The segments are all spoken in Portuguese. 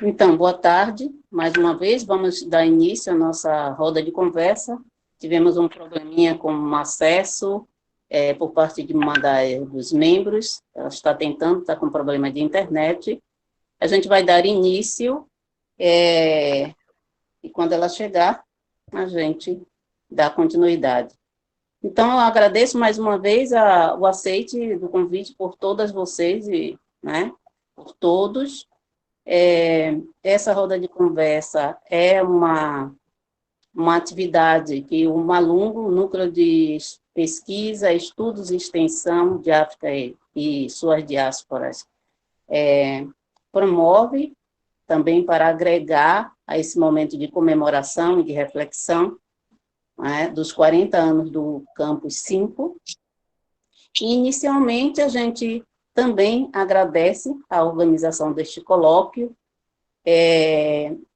Então, boa tarde. Mais uma vez, vamos dar início à nossa roda de conversa. Tivemos um probleminha com o acesso por parte de uma dos membros. Ela está tentando, está com problema de internet. A gente vai dar início e quando ela chegar, a gente dá continuidade. Então, eu agradeço mais uma vez o aceite do convite por todas vocês, né, por todos. Essa roda de conversa é uma atividade que o Malungo, o Núcleo de Pesquisa, Estudos e Extensão de África e suas diásporas, promove também para agregar a esse momento de comemoração e de reflexão, né, dos 40 anos do Campus 5. E, inicialmente, a gente também agradece a organização deste colóquio,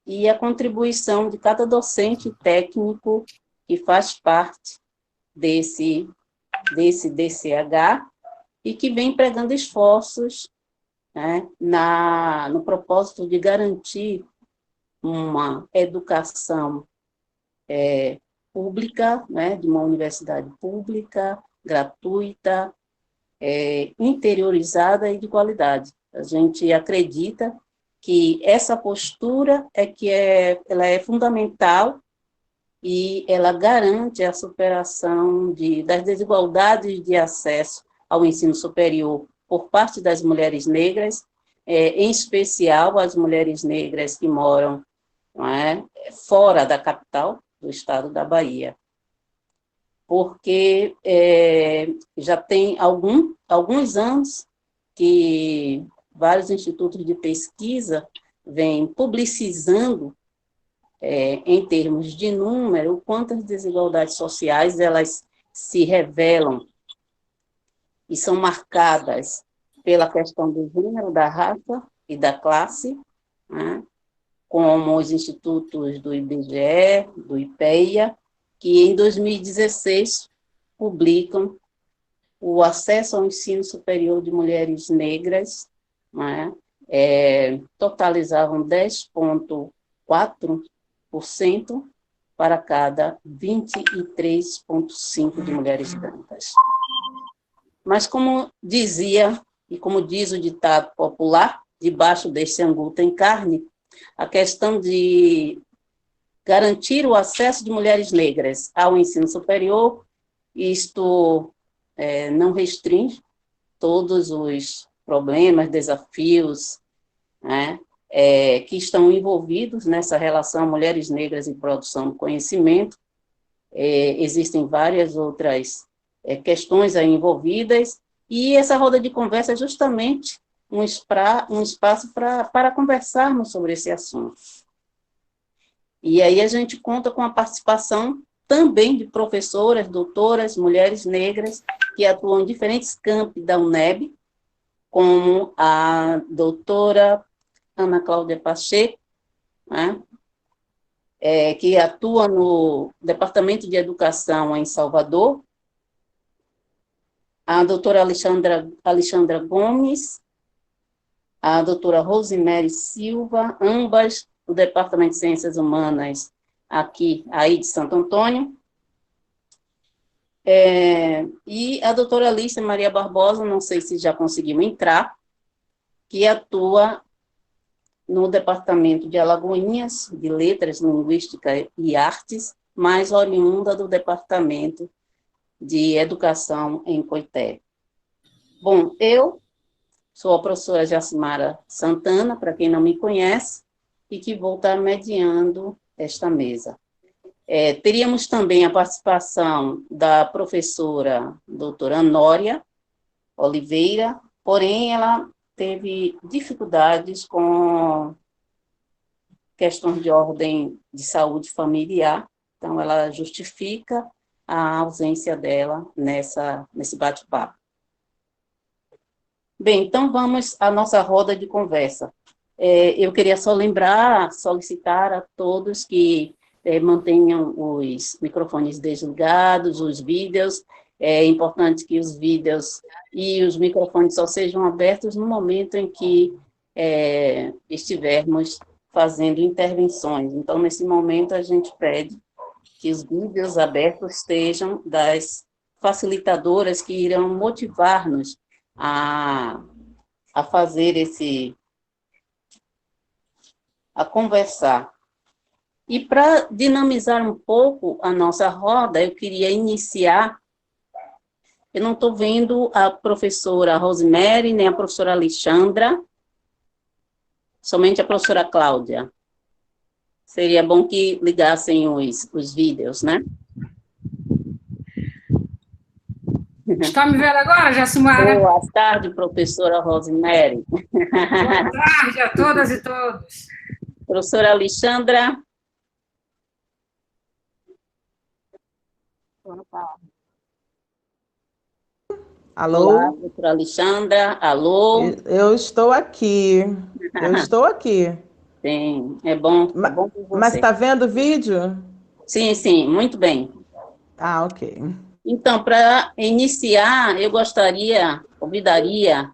e a contribuição de cada docente técnico que faz parte desse DCH e que vem empregando esforços, né, no propósito de garantir uma educação pública, né, de uma universidade pública, gratuita, interiorizada e de qualidade. A gente acredita que essa postura ela é fundamental e ela garante a superação das desigualdades de acesso ao ensino superior por parte das mulheres negras, em especial as mulheres negras que moram, não é, fora da capital do estado da Bahia. Porque já tem alguns anos que vários institutos de pesquisa vêm publicizando, em termos de número, quantas desigualdades sociais elas se revelam e são marcadas pela questão do gênero, da raça e da classe, né, como os institutos do IBGE, do IPEA, que em 2016 publicam o acesso ao ensino superior de mulheres negras, né, totalizavam 10,4% para cada 23,5% de mulheres brancas. Mas, como dizia, e como diz o ditado popular, debaixo deste angu tem carne, a questão de garantir o acesso de mulheres negras ao ensino superior, isto não restringe todos os problemas, desafios, né, que estão envolvidos nessa relação mulheres negras e produção do conhecimento. Existem várias outras questões aí envolvidas, e essa roda de conversa é justamente um espaço para conversarmos sobre esse assunto. E aí a gente conta com a participação também de professoras, doutoras, mulheres negras, que atuam em diferentes campi da UNEB, como a doutora Ana Cláudia Pacheco, né, que atua no Departamento de Educação em Salvador, a doutora Alexandra Gomes, a doutora Rosemary Silva, ambas do Departamento de Ciências Humanas, aí de Santo Antônio, e a doutora Alice Maria Barbosa, não sei se já conseguiu entrar, que atua no Departamento de Alagoinhas, de Letras, Linguística e Artes, mais oriunda do Departamento de Educação em Coité. Bom, eu sou a professora Jacimara Santana, para quem não me conhece, e que vou estar mediando esta mesa. Teríamos também a participação da professora doutora Anória Oliveira, porém ela teve dificuldades com questões de ordem de saúde familiar, então ela justifica a ausência dela nesse bate-papo. Bem, então vamos à nossa roda de conversa. Eu queria só solicitar a todos que mantenham os microfones desligados, os vídeos. É importante que os vídeos e os microfones só sejam abertos no momento em que estivermos fazendo intervenções. Então, nesse momento, a gente pede que os vídeos abertos estejam das facilitadoras que irão motivar-nos a fazer a conversar. E para dinamizar um pouco a nossa roda, eu queria iniciar. Eu não estou vendo a professora Rosemary, nem a professora Alexandra, somente a professora Cláudia. Seria bom que ligassem os vídeos, né? Está me vendo agora, Jacimara? Boa tarde, professora Rosemary. Boa tarde a todas e todos. Professora Alexandra. Alô? Olá, professora Alexandra. Alô? Eu estou aqui. Eu estou aqui. Sim, é bom por Mas você. está vendo o vídeo? Sim, sim, muito bem. Ah, ok. Então, para iniciar, eu convidaria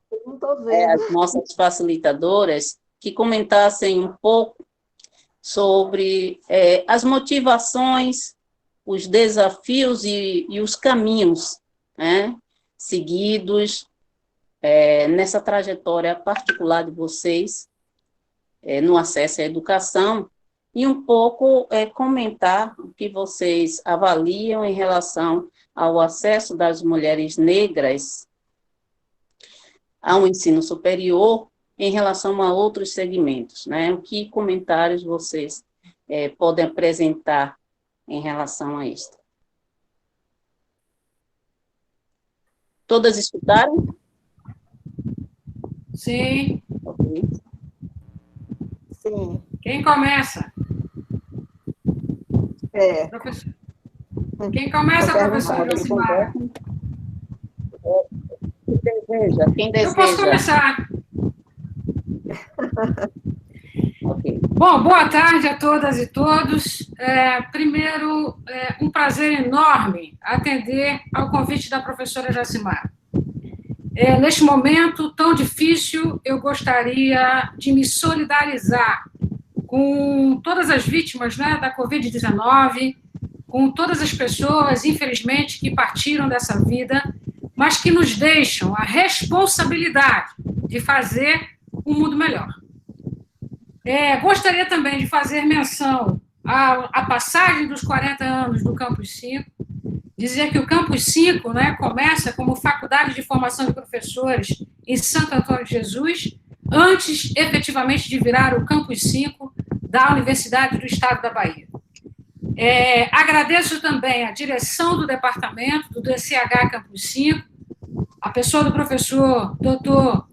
as nossas facilitadoras que comentassem um pouco sobre as motivações, os desafios e os caminhos, né, seguidos nessa trajetória particular de vocês, no acesso à educação, e um pouco comentar o que vocês avaliam em relação ao acesso das mulheres negras ao ensino superior em relação a outros segmentos, né? O que comentários vocês podem apresentar em relação a isso? Todas escutaram? Sim. Ok. Sim. Quem começa? Professor. Quem começa, professor Jacimara? Quem Eu posso deseja? começar. Ok. Bom, boa tarde a todas e todos. Primeiro, um prazer enorme atender ao convite da professora Jacimara. Neste momento tão difícil, eu gostaria de me solidarizar com todas as vítimas, né, da Covid-19, com todas as pessoas, infelizmente, que partiram dessa vida, mas que nos deixam a responsabilidade de fazer um mundo melhor. Gostaria também de fazer menção à passagem dos 40 anos do Campus 5, dizer que o Campus 5, né, começa como Faculdade de Formação de Professores em Santo Antônio de Jesus, antes, efetivamente, de virar o Campus 5 da Universidade do Estado da Bahia. Agradeço também a direção do departamento, do DCH Campus 5, a pessoa do professor doutor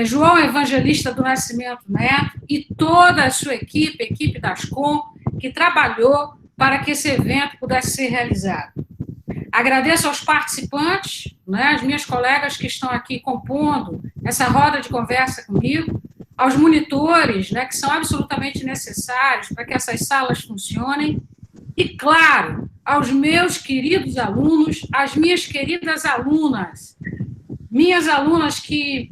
João Evangelista do Nascimento Neto e toda a sua equipe, a equipe da Ascom, que trabalhou para que esse evento pudesse ser realizado. Agradeço aos participantes, né, as minhas colegas que estão aqui compondo essa roda de conversa comigo, aos monitores, né, que são absolutamente necessários para que essas salas funcionem, e, claro, aos meus queridos alunos, às minhas queridas alunas, minhas alunas que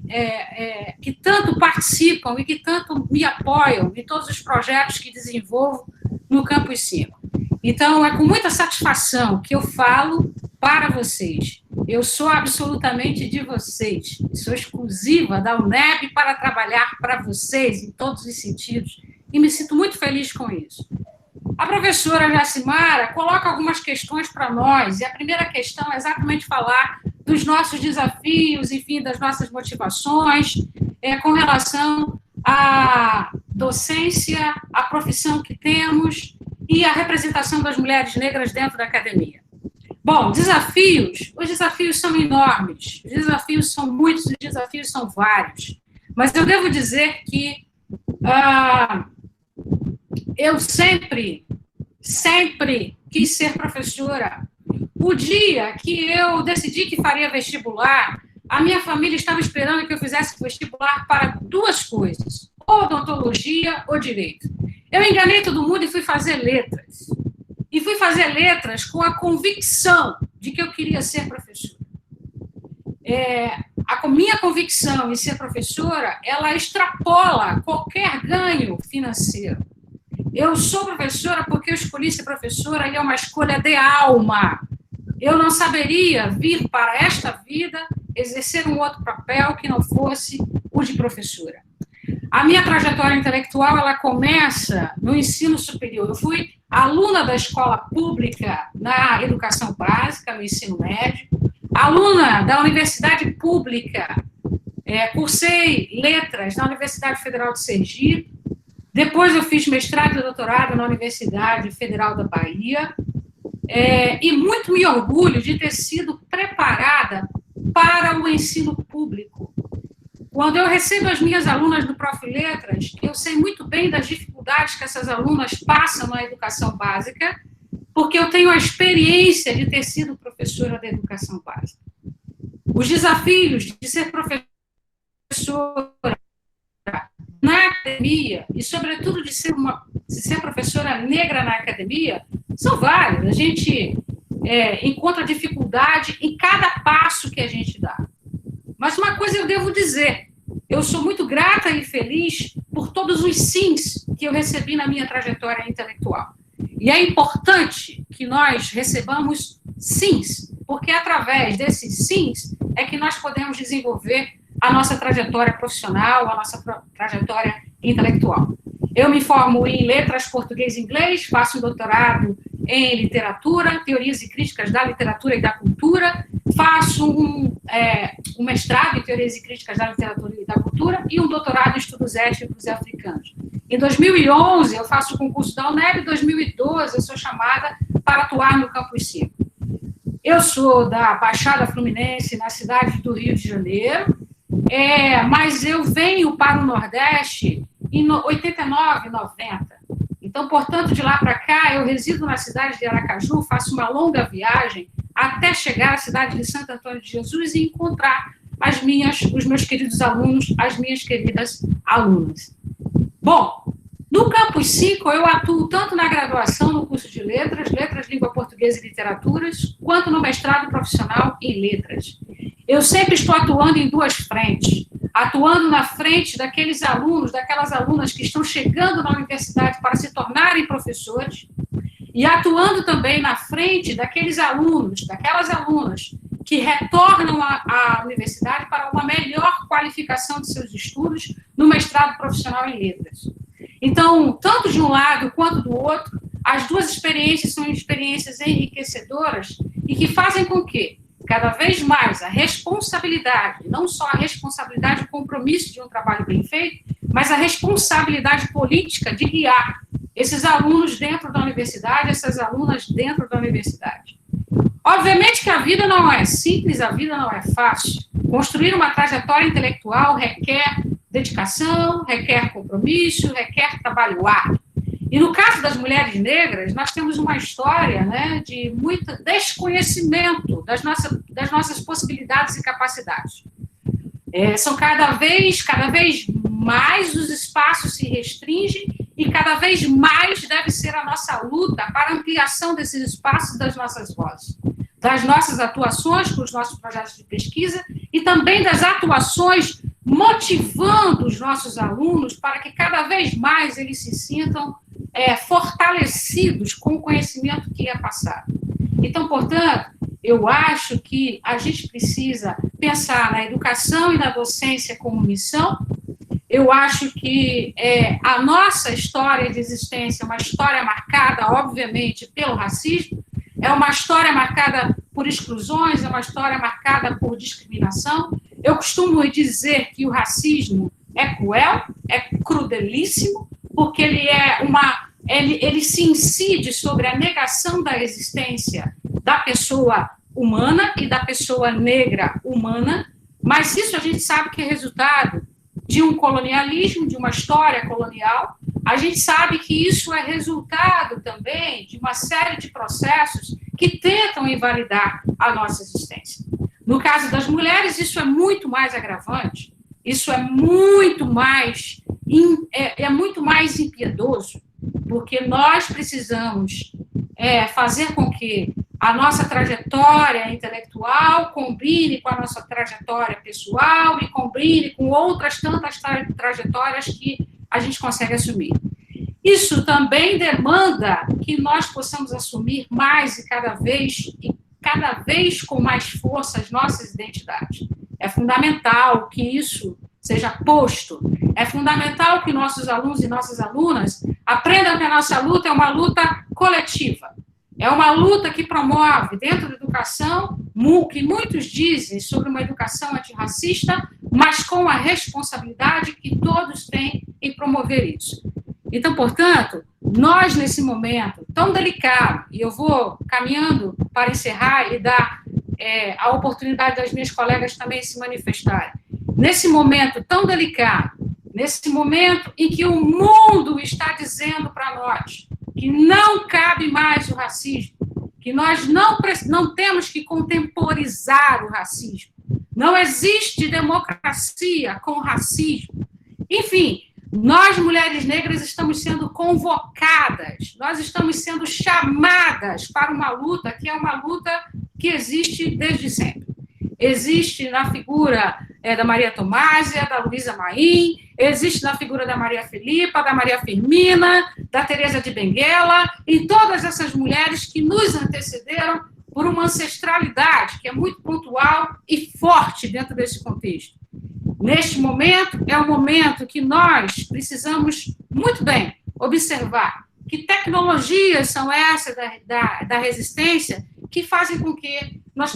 tanto participam e que tanto me apoiam em todos os projetos que desenvolvo no Campus 5. Então, é com muita satisfação que eu falo para vocês. Eu sou absolutamente de vocês. Sou exclusiva da UNEB para trabalhar para vocês em todos os sentidos e me sinto muito feliz com isso. A professora Jacimara coloca algumas questões para nós, e a primeira questão é exatamente falar dos nossos desafios, enfim, das nossas motivações, com relação à docência, à profissão que temos e à representação das mulheres negras dentro da academia. Bom, os desafios são enormes, os desafios são muitos, os desafios são vários, mas eu devo dizer que eu sempre quis ser professora. O dia que eu decidi que faria vestibular, a minha família estava esperando que eu fizesse vestibular para duas coisas, ou odontologia ou direito. Eu enganei todo mundo e fui fazer letras. E fui fazer letras com a convicção de que eu queria ser professora. a minha convicção em ser professora, ela extrapola qualquer ganho financeiro. Eu sou professora porque eu escolhi ser professora e é uma escolha de alma. Eu não saberia vir para esta vida exercer um outro papel que não fosse o de professora. A minha trajetória intelectual, ela começa no ensino superior. Eu fui aluna da escola pública na educação básica, no ensino médio, aluna da universidade pública, cursei letras na Universidade Federal de Sergipe, depois eu fiz mestrado e doutorado na Universidade Federal da Bahia, e muito me orgulho de ter sido preparada para o ensino público. Quando eu recebo as minhas alunas do Prof. Letras, eu sei muito bem das dificuldades que essas alunas passam na educação básica, porque eu tenho a experiência de ter sido professora da educação básica. Os desafios de ser professora na academia, e sobretudo de ser professora negra na academia, são vários. A gente encontra dificuldade em cada passo que a gente dá. Mas uma coisa eu devo dizer, eu sou muito grata e feliz por todos os sims que eu recebi na minha trajetória intelectual. E é importante que nós recebamos sims, porque através desses sims é que nós podemos desenvolver a nossa trajetória profissional, a nossa trajetória intelectual. Eu me formo em letras português e inglês, faço um doutorado em literatura, teorias e críticas da literatura e da cultura, faço um mestrado em teorias e críticas da literatura e da cultura e um doutorado em estudos étnicos e africanos. Em 2011, eu faço o concurso da UNEB, em 2012, eu sou chamada para atuar no Campus 5. Eu sou da Baixada Fluminense, na cidade do Rio de Janeiro, mas eu venho para o Nordeste em 89, 90. Então, portanto, de lá para cá, eu resido na cidade de Aracaju, faço uma longa viagem até chegar à cidade de Santo Antônio de Jesus e encontrar os meus queridos alunos, as minhas queridas alunas. Bom, no Campus 5, eu atuo tanto na graduação, no curso de letras, língua portuguesa e literaturas, quanto no mestrado profissional em letras. Eu sempre estou atuando em duas frentes, atuando na frente daqueles alunos, daquelas alunas que estão chegando na universidade para se tornarem professores, e atuando também na frente daqueles alunos, daquelas alunas que retornam à universidade para uma melhor qualificação de seus estudos no mestrado profissional em letras. Então, tanto de um lado quanto do outro, as duas experiências são experiências enriquecedoras e que fazem com que, cada vez mais, a responsabilidade, não só a responsabilidade e o compromisso de um trabalho bem feito, mas a responsabilidade política de guiar esses alunos dentro da universidade, essas alunas dentro da universidade. Obviamente que a vida não é simples, a vida não é fácil. Construir uma trajetória intelectual requer dedicação, requer compromisso, requer trabalho árduo. E no caso das mulheres negras, nós temos uma história, né, de muito desconhecimento das nossas possibilidades e capacidades. São cada vez mais os espaços se restringem e cada vez mais deve ser a nossa luta para a ampliação desses espaços das nossas vozes, das nossas atuações com os nossos projetos de pesquisa e também das atuações motivando os nossos alunos para que cada vez mais eles se sintam fortalecidos com o conhecimento que é passado. Então, portanto, eu acho que a gente precisa pensar na educação e na docência como missão. Eu acho que a nossa história de existência é uma história marcada, obviamente, pelo racismo, é uma história marcada por exclusões, é uma história marcada por discriminação. Eu costumo dizer que o racismo é cruel, é crudelíssimo, porque ele se incide sobre a negação da existência da pessoa humana e da pessoa negra humana, mas isso a gente sabe que é resultado de um colonialismo, de uma história colonial. A gente sabe que isso é resultado também de uma série de processos que tentam invalidar a nossa existência. No caso das mulheres, isso é muito mais agravante, isso é muito mais impiedoso, porque nós precisamos fazer com que a nossa trajetória intelectual combine com a nossa trajetória pessoal e combine com outras tantas trajetórias que a gente consegue assumir. Isso também demanda que nós possamos assumir mais e cada vez com mais força as nossas identidades. É fundamental que isso seja posto. É fundamental que nossos alunos e nossas alunas aprendam que a nossa luta é uma luta coletiva. É uma luta que promove, dentro da educação, o que muitos dizem sobre uma educação antirracista, mas com a responsabilidade que todos têm em promover isso. Então, portanto, nós, nesse momento tão delicado, e eu vou caminhando para encerrar e dar a oportunidade das minhas colegas também se manifestarem, nesse momento tão delicado, nesse momento em que o mundo está dizendo para nós que não cabe mais o racismo, que nós não temos que contemporizar o racismo, não existe democracia com racismo. Enfim, nós, mulheres negras, estamos sendo convocadas, nós estamos sendo chamadas para uma luta que é uma luta que existe desde sempre. Existe na figura da Maria Tomásia, da Luísa Maim, existe na figura da Maria Filipa, da Maria Firmina, da Teresa de Benguela, e todas essas mulheres que nos antecederam por uma ancestralidade que é muito pontual e forte dentro desse contexto. Neste momento, é um momento que nós precisamos muito bem observar que tecnologias são essas da resistência que fazem com que nós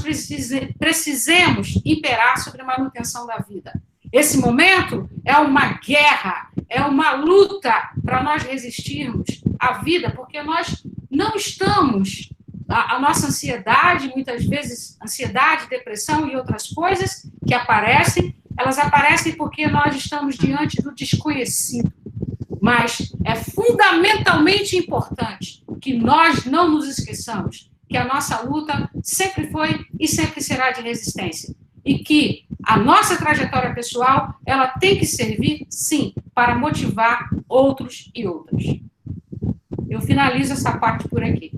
precisemos imperar sobre a manutenção da vida. Esse momento é uma guerra, é uma luta para nós resistirmos à vida, porque nós não estamos... A nossa ansiedade, muitas vezes, ansiedade, depressão e outras coisas que aparecem, elas aparecem porque nós estamos diante do desconhecido. Mas é fundamentalmente importante que nós não nos esqueçamos que a nossa luta sempre foi e sempre será de resistência. E que a nossa trajetória pessoal, ela tem que servir, sim, para motivar outros e outras. Eu finalizo essa parte por aqui.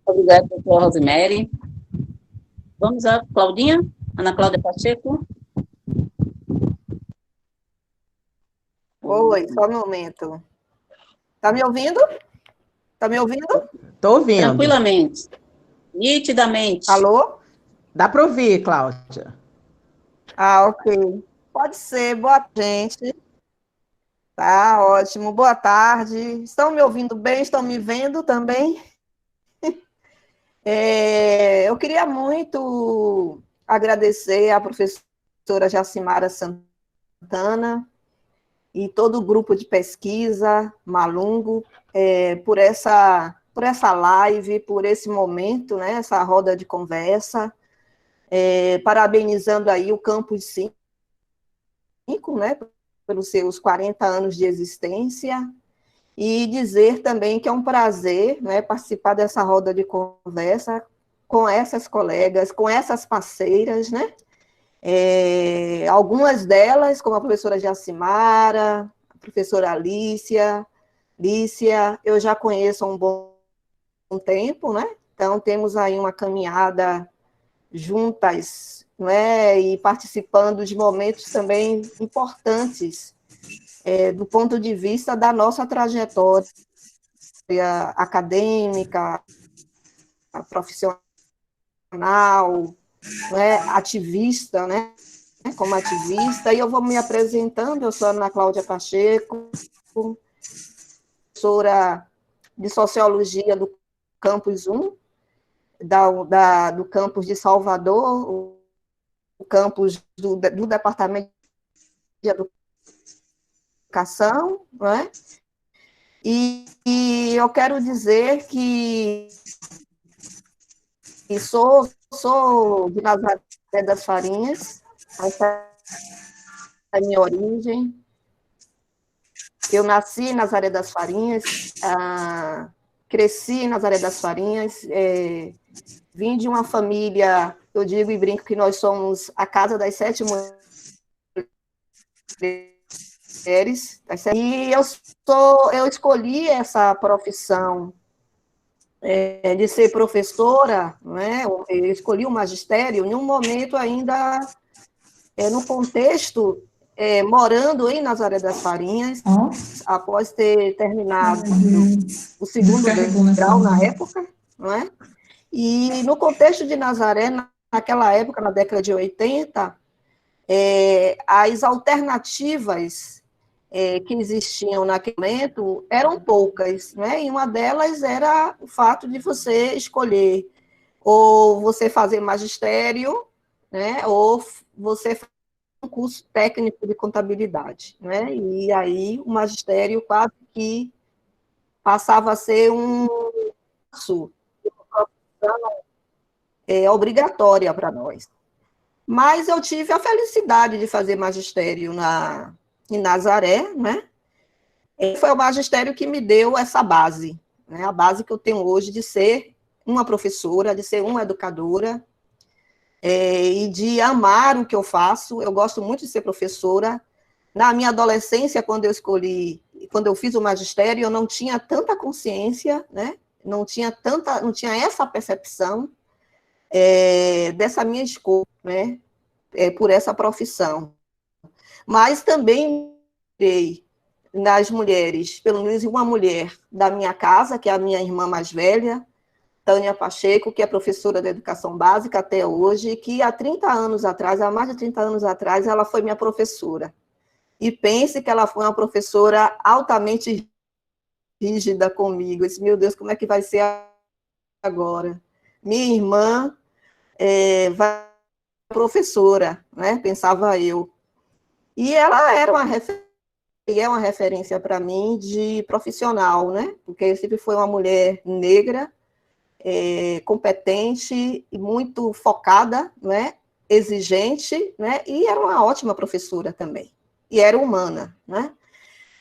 Obrigada, doutora Rosemary. Vamos a Claudinha, Ana Cláudia Pacheco. Oi, só um momento. Tá me ouvindo? Tá me ouvindo? Estou ouvindo. Tranquilamente, nitidamente. Alô? Dá para ouvir, Cláudia. Ah, ok. Pode ser. Boa gente. Tá, ótimo. Boa tarde. Estão me ouvindo bem? Estão me vendo também? Eu queria muito agradecer à professora Jacimara Santana e todo o grupo de pesquisa, Malungo, por essa live, por esse momento, né, essa roda de conversa, parabenizando aí o Campus 5, né, pelos seus 40 anos de existência, e dizer também que é um prazer, né, participar dessa roda de conversa com essas colegas, com essas parceiras, né, algumas delas, como a professora Jacimara, a professora Lícia, eu já conheço há um bom tempo, né, então temos aí uma caminhada juntas, né, e participando de momentos também importantes, do ponto de vista da nossa trajetória acadêmica, profissional, né, ativista, né, como ativista, e eu vou me apresentando, eu sou Ana Cláudia Pacheco, professora de Sociologia do Campus 1, do campus de Salvador, o campus do Departamento de Educação, né? E eu quero dizer que sou de Nazaré das Farinhas, essa é a minha origem. Eu nasci em Nazaré das Farinhas, cresci em Nazaré das Farinhas, vim de uma família, eu digo e brinco que nós somos a casa das 7 mulheres, e eu escolhi essa profissão de ser professora, né? Eu escolhi o magistério em um momento ainda, no contexto, morando em Nazaré das Farinhas, após ter terminado o segundo grau na época, não é? E no contexto de Nazaré, naquela época, na década de 80, as alternativas que existiam naquele momento eram poucas, né? E uma delas era o fato de você escolher ou você fazer magistério, né? Ou você fazer um curso técnico de contabilidade, né? E aí o magistério quase que passava a ser um curso obrigatória para nós. Mas eu tive a felicidade de fazer magistério em Nazaré, né? E foi o magistério que me deu essa base, né? A base que eu tenho hoje de ser uma professora, de ser uma educadora, e de amar o que eu faço. Eu gosto muito de ser professora. Na minha adolescência, quando eu fiz o magistério, eu não tinha tanta consciência, né? Não tinha essa percepção dessa minha escolha, né? Por essa profissão. Mas também nas mulheres, pelo menos uma mulher da minha casa, que é a minha irmã mais velha, Tânia Pacheco, que é professora de educação básica até hoje, que há 30 anos atrás, há mais de 30 anos atrás, ela foi minha professora. E pense que ela foi uma professora altamente rígida comigo. Eu disse, meu Deus, como é que vai ser agora? Minha irmã vai ser professora, né? Pensava eu. E ela era uma referência para mim de profissional, né? Porque sempre foi uma mulher negra, competente e muito focada, né? Exigente, né? E era uma ótima professora também. E era humana, né?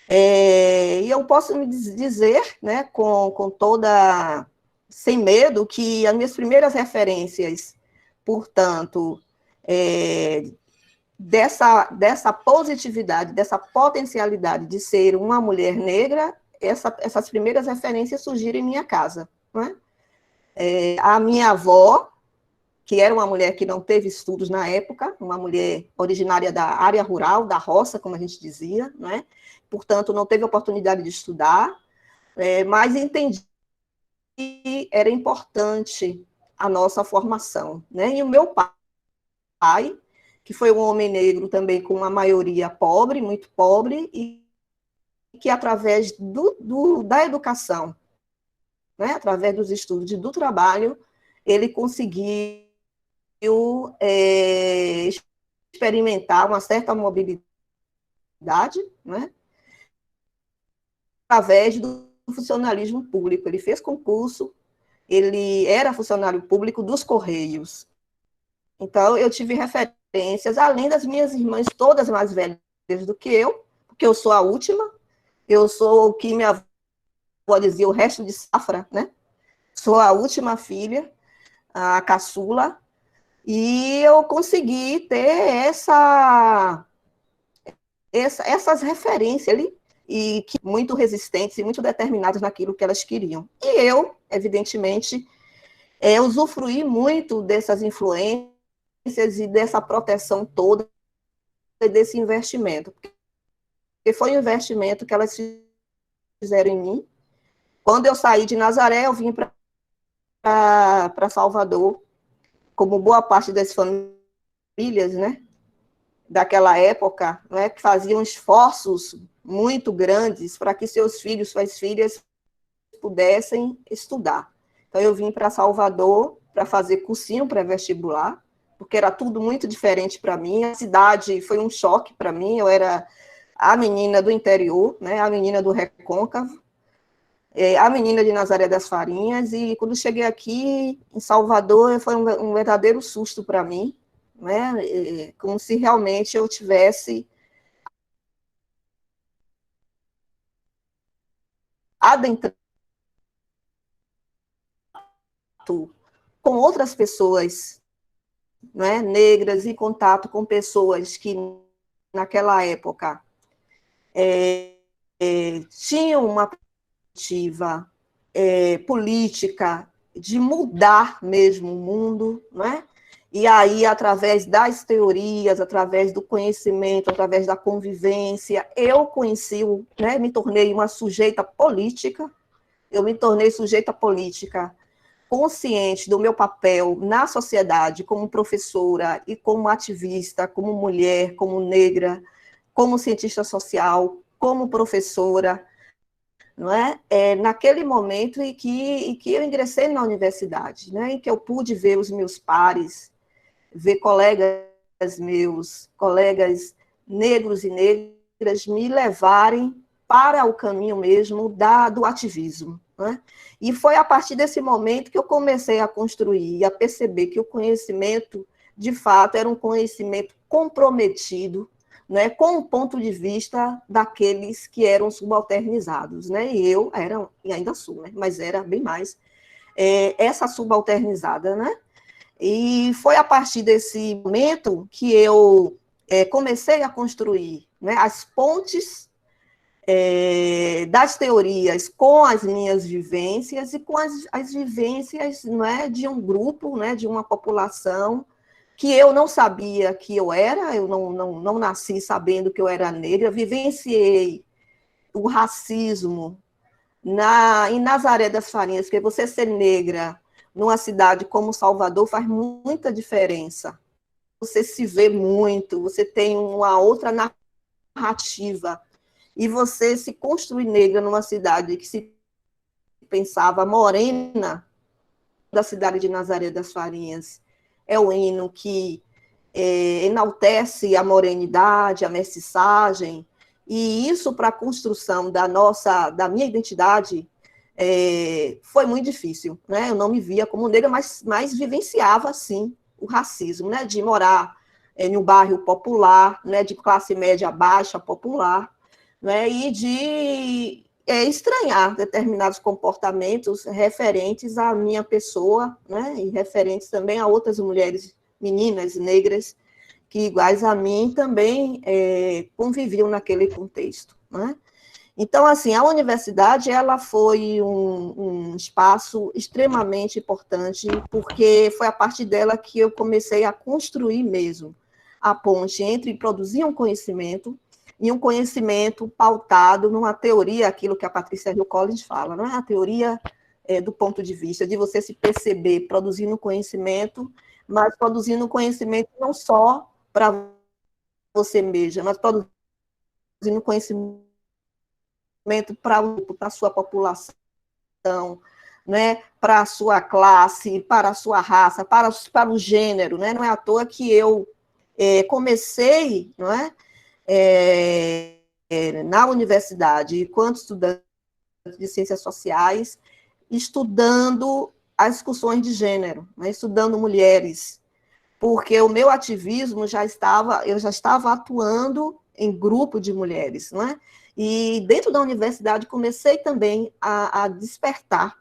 E eu posso me dizer, né, com toda, sem medo, que as minhas primeiras referências, portanto, dessa positividade, dessa potencialidade de ser uma mulher negra, essas primeiras referências surgiram em minha casa, né? A minha avó, que era uma mulher que não teve estudos na época, uma mulher originária da área rural, da roça, como a gente dizia, né? Portanto, não teve oportunidade de estudar, mas entendi que era importante a nossa formação, né? E o meu pai, que foi um homem negro também com uma maioria pobre, muito pobre, e que através da educação, né? Através dos estudos e do trabalho, ele conseguiu experimentar uma certa mobilidade, né? Através do funcionalismo público. Ele fez concurso, ele era funcionário público dos Correios. Então, eu tive referências, além das minhas irmãs, todas mais velhas do que eu, porque eu sou a última, eu sou o que minha avó dizia, o resto de safra, né? Sou a última filha, a caçula, e eu consegui ter essas referências ali, e que muito resistentes e muito determinadas naquilo que elas queriam. E eu, evidentemente, usufruí muito dessas influências e dessa proteção toda, desse investimento. Porque foi um investimento que elas fizeram em mim. Quando eu saí de Nazaré, eu vim para Salvador, como boa parte das famílias, né, daquela época, né, que faziam esforços muito grandes para que seus filhos, suas filhas, pudessem estudar. Então, eu vim para Salvador para fazer cursinho pré-vestibular, porque era tudo muito diferente para mim. A cidade foi um choque para mim. Eu era a menina do interior, né, a menina do Recôncavo, a menina de Nazaré das Farinhas, e quando cheguei aqui em Salvador, foi um verdadeiro susto para mim, né, como se realmente eu tivesse adentrado com outras pessoas, né, negras, em contato com pessoas que, naquela época, tinham uma perspectiva política, de mudar mesmo o mundo, não é? E aí, através das teorias, através do conhecimento, através da convivência, eu conheci, né, me tornei uma sujeita política, consciente do meu papel na sociedade, como professora e como ativista, como mulher, como negra, como cientista social, como professora, não é? Naquele momento em que eu ingressei na universidade, né, em que eu pude ver os meus pares, ver colegas meus, colegas negros e negras me levarem para o caminho mesmo do ativismo, né? E foi a partir desse momento que eu comecei a construir, a perceber que o conhecimento, de fato, era um conhecimento comprometido, né, com o ponto de vista daqueles que eram subalternizados, né? E eu era, e ainda sou, né, mas era bem mais essa subalternizada, né? E foi a partir desse momento que eu comecei a construir, né, as pontes das teorias com as minhas vivências e com as vivências, né, de um grupo, né, de uma população que eu não sabia que eu era, eu não nasci sabendo que eu era negra, vivenciei o racismo em Nazaré das Farinhas, porque você ser negra numa cidade como Salvador faz muita diferença. Você se vê muito, você tem uma outra narrativa, e você se construir negra numa cidade que se pensava morena, da cidade de Nazaré das Farinhas, é o hino que enaltece a morenidade, a mestiçagem, e isso para a construção da minha identidade foi muito difícil, né? Eu não me via como negra, mas vivenciava, sim, o racismo, né? De morar em um bairro popular, né? De classe média baixa popular, né? E de estranhar determinados comportamentos referentes à minha pessoa, né? E referentes também a outras mulheres, meninas negras, que, iguais a mim, também conviviam naquele contexto, né? Então, assim, a universidade, ela foi um espaço extremamente importante, porque foi a partir dela que eu comecei a construir mesmo a ponte entre produzir um conhecimento e um conhecimento pautado numa teoria, aquilo que a Patrícia Hill Collins fala, não é? A teoria do ponto de vista de você se perceber produzindo conhecimento, mas produzindo conhecimento não só para você mesma, mas produzindo conhecimento para a sua população, né, para a sua classe, para a sua raça, para o gênero, né? Não é à toa que eu comecei, não é, na universidade, enquanto estudante de ciências sociais, estudando as discussões de gênero, né, estudando mulheres, porque o meu ativismo eu já estava atuando em grupo de mulheres, não é? E dentro da universidade comecei também a despertar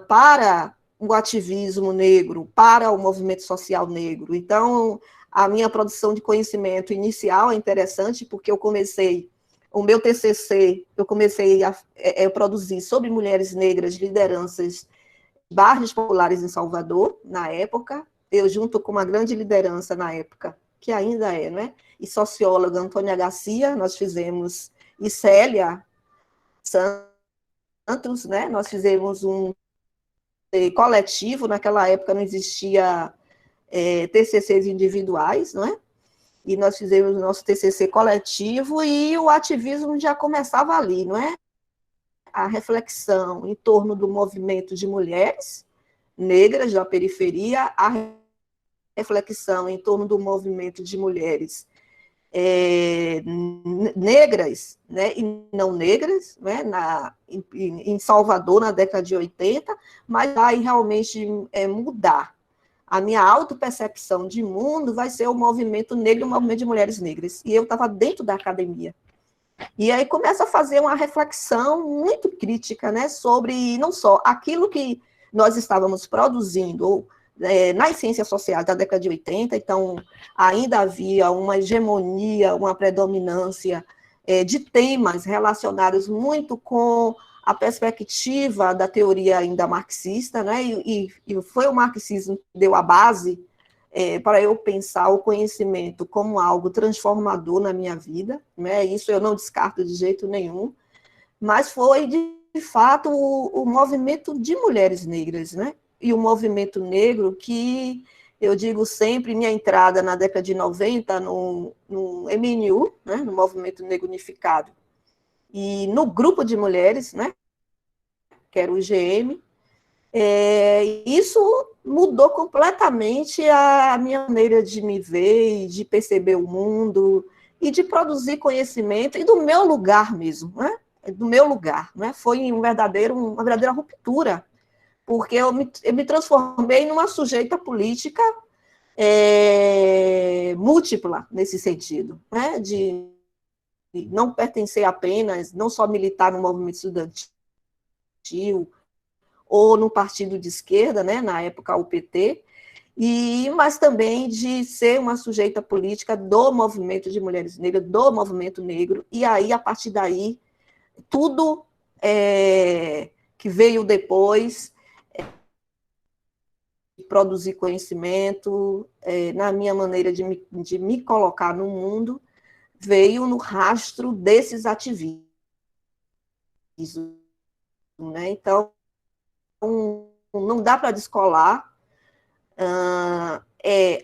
para o ativismo negro, para o movimento social negro. Então, a minha produção de conhecimento inicial é interessante, porque eu comecei, o meu TCC, eu comecei a produzir sobre mulheres negras, lideranças, bairros populares em Salvador, na época, eu junto com uma grande liderança na época, que ainda é, né? E socióloga Antônia Garcia, nós fizemos, e Célia Santos, né? Nós fizemos um coletivo, naquela época não existia TCCs individuais, não é? E nós fizemos o nosso TCC coletivo e o ativismo já começava ali, não é? A reflexão em torno do movimento de mulheres negras da periferia, a reflexão em torno do movimento de mulheres negras, né, e não negras, né, em Salvador, na década de 80, mas vai realmente mudar. A minha autopercepção de mundo vai ser o movimento negro, o movimento de mulheres negras. E eu estava dentro da academia. E aí começa a fazer uma reflexão muito crítica, né, sobre não só aquilo que nós estávamos produzindo nas ciências sociais da década de 80, então ainda havia uma hegemonia, uma predominância de temas relacionados muito com a perspectiva da teoria ainda marxista, né? E foi o marxismo que deu a base para eu pensar o conhecimento como algo transformador na minha vida, né? Isso eu não descarto de jeito nenhum, mas foi, de fato, o movimento de mulheres negras, né? E o movimento negro que, eu digo sempre, minha entrada na década de 90 no MNU, né? No Movimento Negro Unificado, e no grupo de mulheres, né? Que era o IGM, isso mudou completamente a minha maneira de me ver, e de perceber o mundo, e de produzir conhecimento, e do meu lugar mesmo, né? Do meu lugar, né? Foi uma verdadeira ruptura, porque eu me transformei numa sujeita política múltipla, nesse sentido, né? De não pertencer apenas, não só militar no movimento estudantil, ou no partido de esquerda, né, na época o PT, mas também de ser uma sujeita política do movimento de mulheres negras, do movimento negro, e aí, a partir daí, tudo que veio depois, produzir conhecimento, na minha maneira de me colocar no mundo, veio no rastro desses ativismos, né? Então, não dá para descolar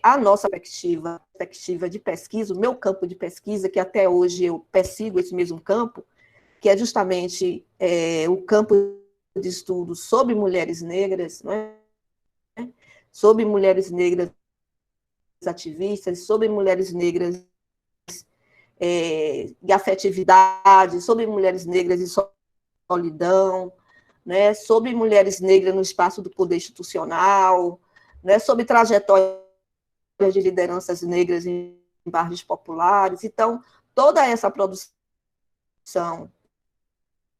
a nossa perspectiva de pesquisa, o meu campo de pesquisa, que até hoje eu persigo esse mesmo campo, que é justamente o campo de estudo sobre mulheres negras, né? Sobre mulheres negras ativistas, sobre mulheres negras de afetividade, sobre mulheres negras e solidão, né, sobre mulheres negras no espaço do poder institucional, né, sobre trajetórias de lideranças negras em bairros populares. Então, toda essa produção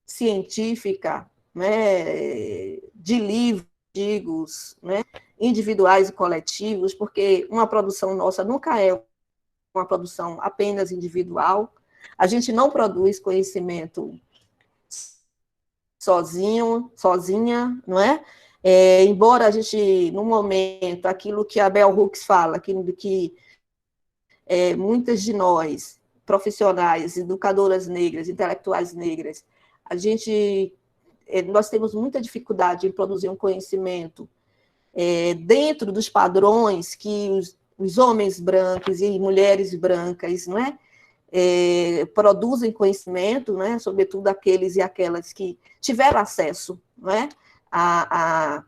científica, né, de livros, artigos, né, individuais e coletivos, porque uma produção nossa nunca é uma produção apenas individual. A gente não produz conhecimento sozinha, não é? Embora a gente, no momento, aquilo que a Bell Hooks fala, que muitas de nós, profissionais, educadoras negras, intelectuais negras, nós temos muita dificuldade em produzir um conhecimento dentro dos padrões que os homens brancos e mulheres brancas, não é? Produzem conhecimento, né, sobretudo aqueles e aquelas que tiveram acesso, né, a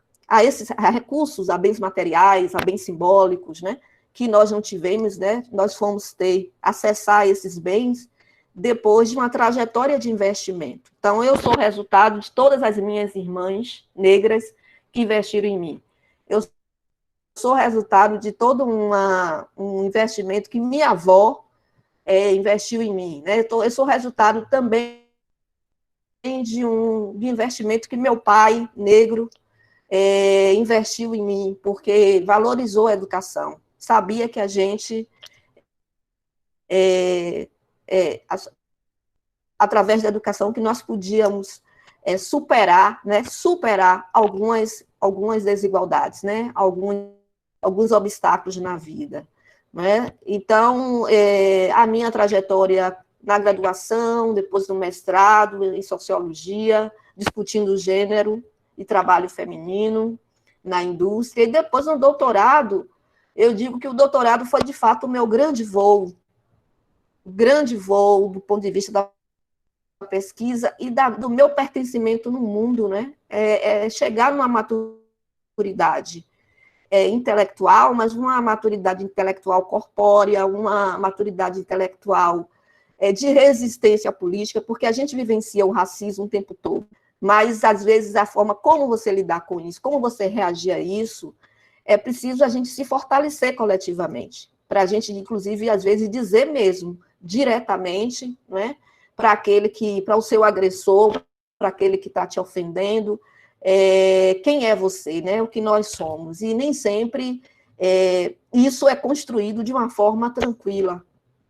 recursos, a bens materiais, a bens simbólicos, né, que nós não tivemos, né, nós fomos acessar esses bens depois de uma trajetória de investimento. Então, eu sou resultado de todas as minhas irmãs negras que investiram em mim. Eu sou resultado de todo um investimento que minha avó investiu em mim, né? Eu sou resultado também de investimento que meu pai, negro, investiu em mim, porque valorizou a educação, sabia que a gente, através da educação, que nós podíamos superar, né? Superar algumas desigualdades, né? Alguns obstáculos na vida. Né? Então, a minha trajetória na graduação, depois no mestrado em sociologia, discutindo gênero e trabalho feminino na indústria, e depois no doutorado, eu digo que o doutorado foi, de fato, o meu grande voo do ponto de vista da pesquisa e do meu pertencimento no mundo, né? Chegar numa maturidade intelectual, mas uma maturidade intelectual corpórea, uma maturidade intelectual de resistência política, porque a gente vivencia o racismo o tempo todo, mas, às vezes, a forma como você lidar com isso, como você reagir a isso, é preciso a gente se fortalecer coletivamente, para a gente, inclusive, às vezes, dizer mesmo, diretamente, né, para o seu agressor, para aquele que está te ofendendo, quem é você, né? O que nós somos. E nem sempre isso é construído de uma forma tranquila.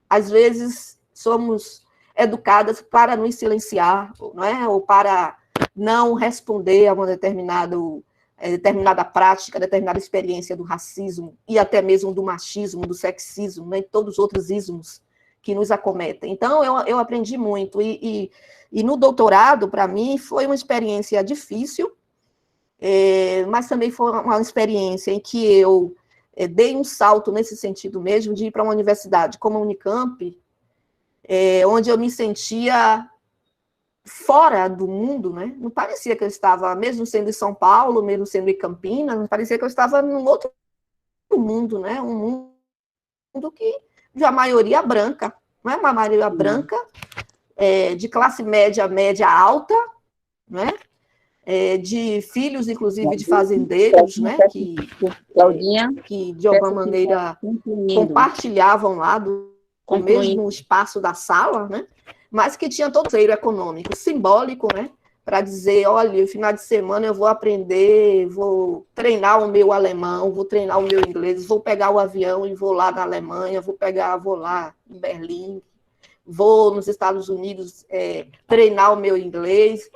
Às vezes somos educadas para nos silenciar, não é? Ou para não responder a uma determinada prática, determinada experiência do racismo e até mesmo do machismo, do sexismo, né, e todos os outros ismos que nos acometem. Então, eu aprendi muito. E no doutorado, para mim, foi uma experiência difícil, mas também foi uma experiência em que eu dei um salto nesse sentido mesmo, de ir para uma universidade como a Unicamp, onde eu me sentia fora do mundo, né? Não parecia que eu estava, mesmo sendo em São Paulo, mesmo sendo em Campinas, não parecia que eu estava num outro mundo, né? Um mundo que de a maioria branca, não é uma maioria branca, de classe média, média alta, né? De filhos, inclusive, de fazendeiros, né? Claudinha, que de alguma maneira compartilhavam lá do mesmo espaço da sala, né? Mas que tinha todo o seio econômico, simbólico, né? Para dizer, olha, no final de semana eu vou aprender, vou treinar o meu alemão, vou treinar o meu inglês, vou pegar o avião e vou lá na Alemanha, vou lá em Berlim, vou nos Estados Unidos treinar o meu inglês.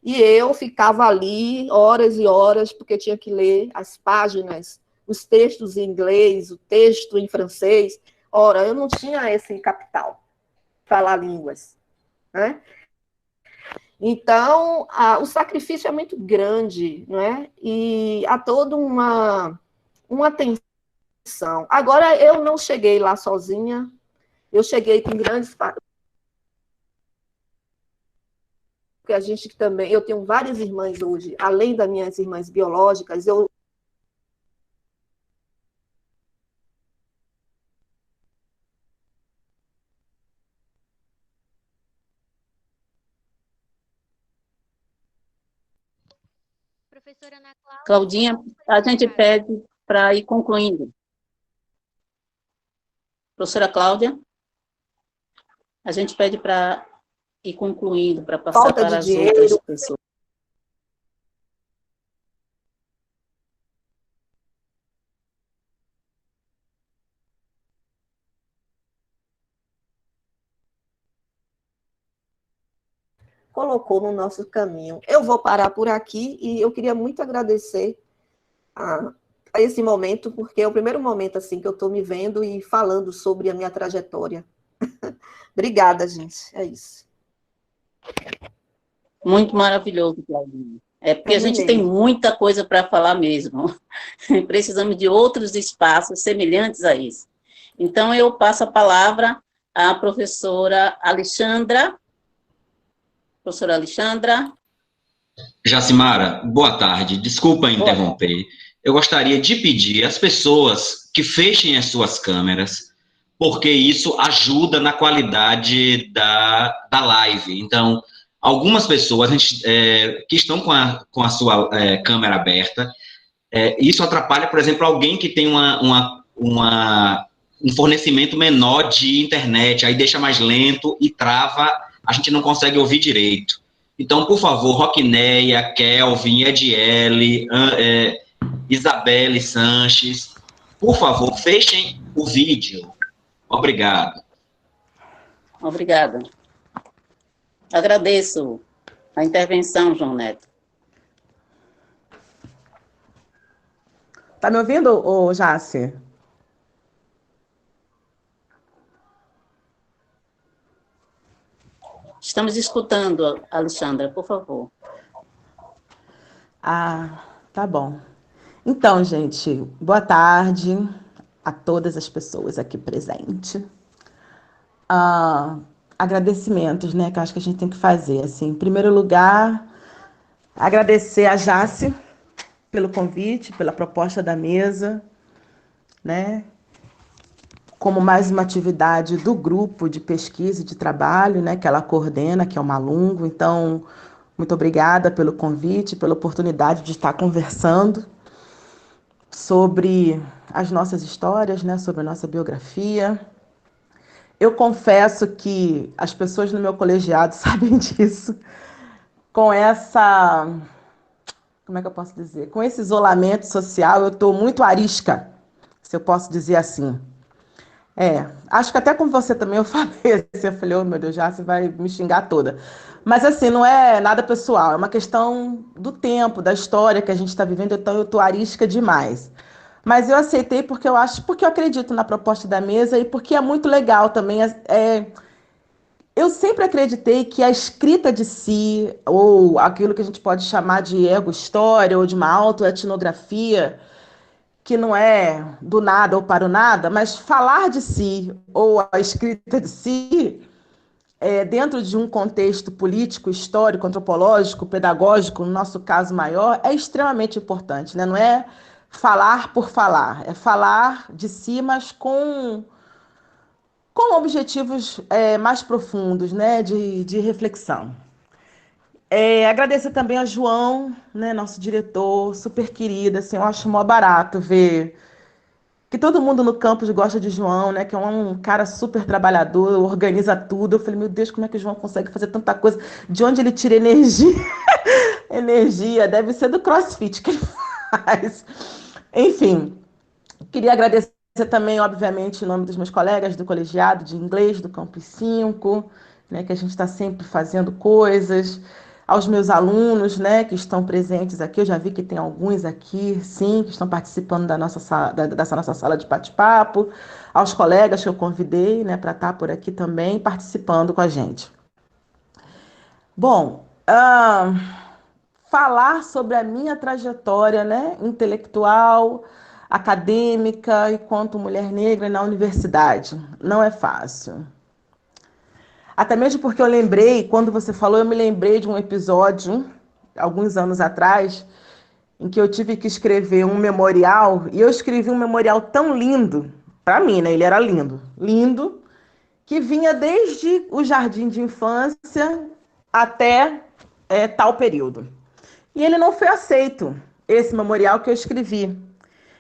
E eu ficava ali horas e horas, porque tinha que ler as páginas, os textos em inglês, o texto em francês. Ora, eu não tinha esse capital, falar línguas, né? Então, o sacrifício é muito grande, não é? E há toda uma tensão. Agora, eu não cheguei lá sozinha, eu cheguei com grandes... Porque a gente também... Eu tenho várias irmãs hoje, além das minhas irmãs biológicas, eu... Professora Ana Cláudia. Claudinha, a gente pede para ir concluindo. Professora Cláudia, a gente pede para ir concluindo, para passar Falta de para as dinheiro. outras pessoas. Colocou no nosso caminho. Eu vou parar por aqui e eu queria muito agradecer a esse momento, porque é o primeiro momento assim que eu estou me vendo e falando sobre a minha trajetória. Obrigada, gente. É isso. Muito maravilhoso, Claudinha. É porque a gente Terminei. tem muita coisa para falar mesmo. Precisamos de outros espaços semelhantes a isso. Então, eu passo a palavra à professora Alexandra. Professora Alexandra. Jacimara, boa tarde. Desculpa interromper. Eu gostaria de pedir às pessoas que fechem as suas câmeras, porque isso ajuda na qualidade da live. Então, algumas pessoas que estão com a sua câmera aberta, isso atrapalha, por exemplo, alguém que tem um fornecimento menor de internet, aí deixa mais lento e trava, a gente não consegue ouvir direito. Então, por favor, Roquineia, Kelvin, Ediele, Isabelle Sanches, por favor, fechem o vídeo. Obrigado. Obrigada. Agradeço a intervenção, João Neto. Tá me ouvindo, ô Jace? Estamos escutando, Alexandra, por favor. Ah, tá bom. Então, gente, boa tarde a todas as pessoas aqui presentes. Agradecimentos, né, que eu acho que a gente tem que fazer. Assim, em primeiro lugar, agradecer a Jace pelo convite, pela proposta da mesa, né, como mais uma atividade do grupo de pesquisa e de trabalho, né, que ela coordena, que é o Malungo. Então, muito obrigada pelo convite, pela oportunidade de estar conversando sobre as nossas histórias, né, sobre a nossa biografia. Eu confesso que as pessoas no meu colegiado sabem disso, com essa... Como é que eu posso dizer? Com esse isolamento social, eu estou muito arisca, se eu posso dizer assim. Acho que até com você também eu falei assim, eu falei, oh meu Deus, já você vai me xingar toda. Mas assim, não é nada pessoal, é uma questão do tempo, da história que a gente está vivendo, então eu tô arisca demais. Mas eu aceitei porque eu acredito na proposta da mesa e porque é muito legal também. Eu sempre acreditei que a escrita de si, ou aquilo que a gente pode chamar de ego-história, ou de uma autoetnografia, que não é do nada ou para o nada, mas falar de si, ou a escrita de si, dentro de um contexto político, histórico, antropológico, pedagógico, no nosso caso maior, é extremamente importante, né? Não é falar por falar, é falar de si, mas com objetivos mais profundos, né? De reflexão. Agradecer também a João, né, nosso diretor, super querido, assim, eu acho mó barato ver que todo mundo no campus gosta de João, né? Que é um cara super trabalhador, organiza tudo. Eu falei, meu Deus, como é que o João consegue fazer tanta coisa? De onde ele tira energia? Energia, deve ser do CrossFit que ele faz. Enfim, queria agradecer também, obviamente, em nome dos meus colegas do colegiado de inglês, do Campus 5, né, que a gente está sempre fazendo coisas, aos meus alunos, né, que estão presentes aqui, eu já vi que tem alguns aqui, sim, que estão participando dessa nossa sala de bate-papo, aos colegas que eu convidei, né, para estar por aqui também, participando com a gente. Bom, falar sobre a minha trajetória, né, intelectual, acadêmica, enquanto mulher negra na universidade. Não é fácil. Até mesmo porque eu lembrei, quando você falou, eu me lembrei de um episódio, alguns anos atrás, em que eu tive que escrever um memorial, e eu escrevi um memorial tão lindo, para mim, né, ele era lindo, lindo, que vinha desde o jardim de infância até tal período. E ele não foi aceito, esse memorial que eu escrevi.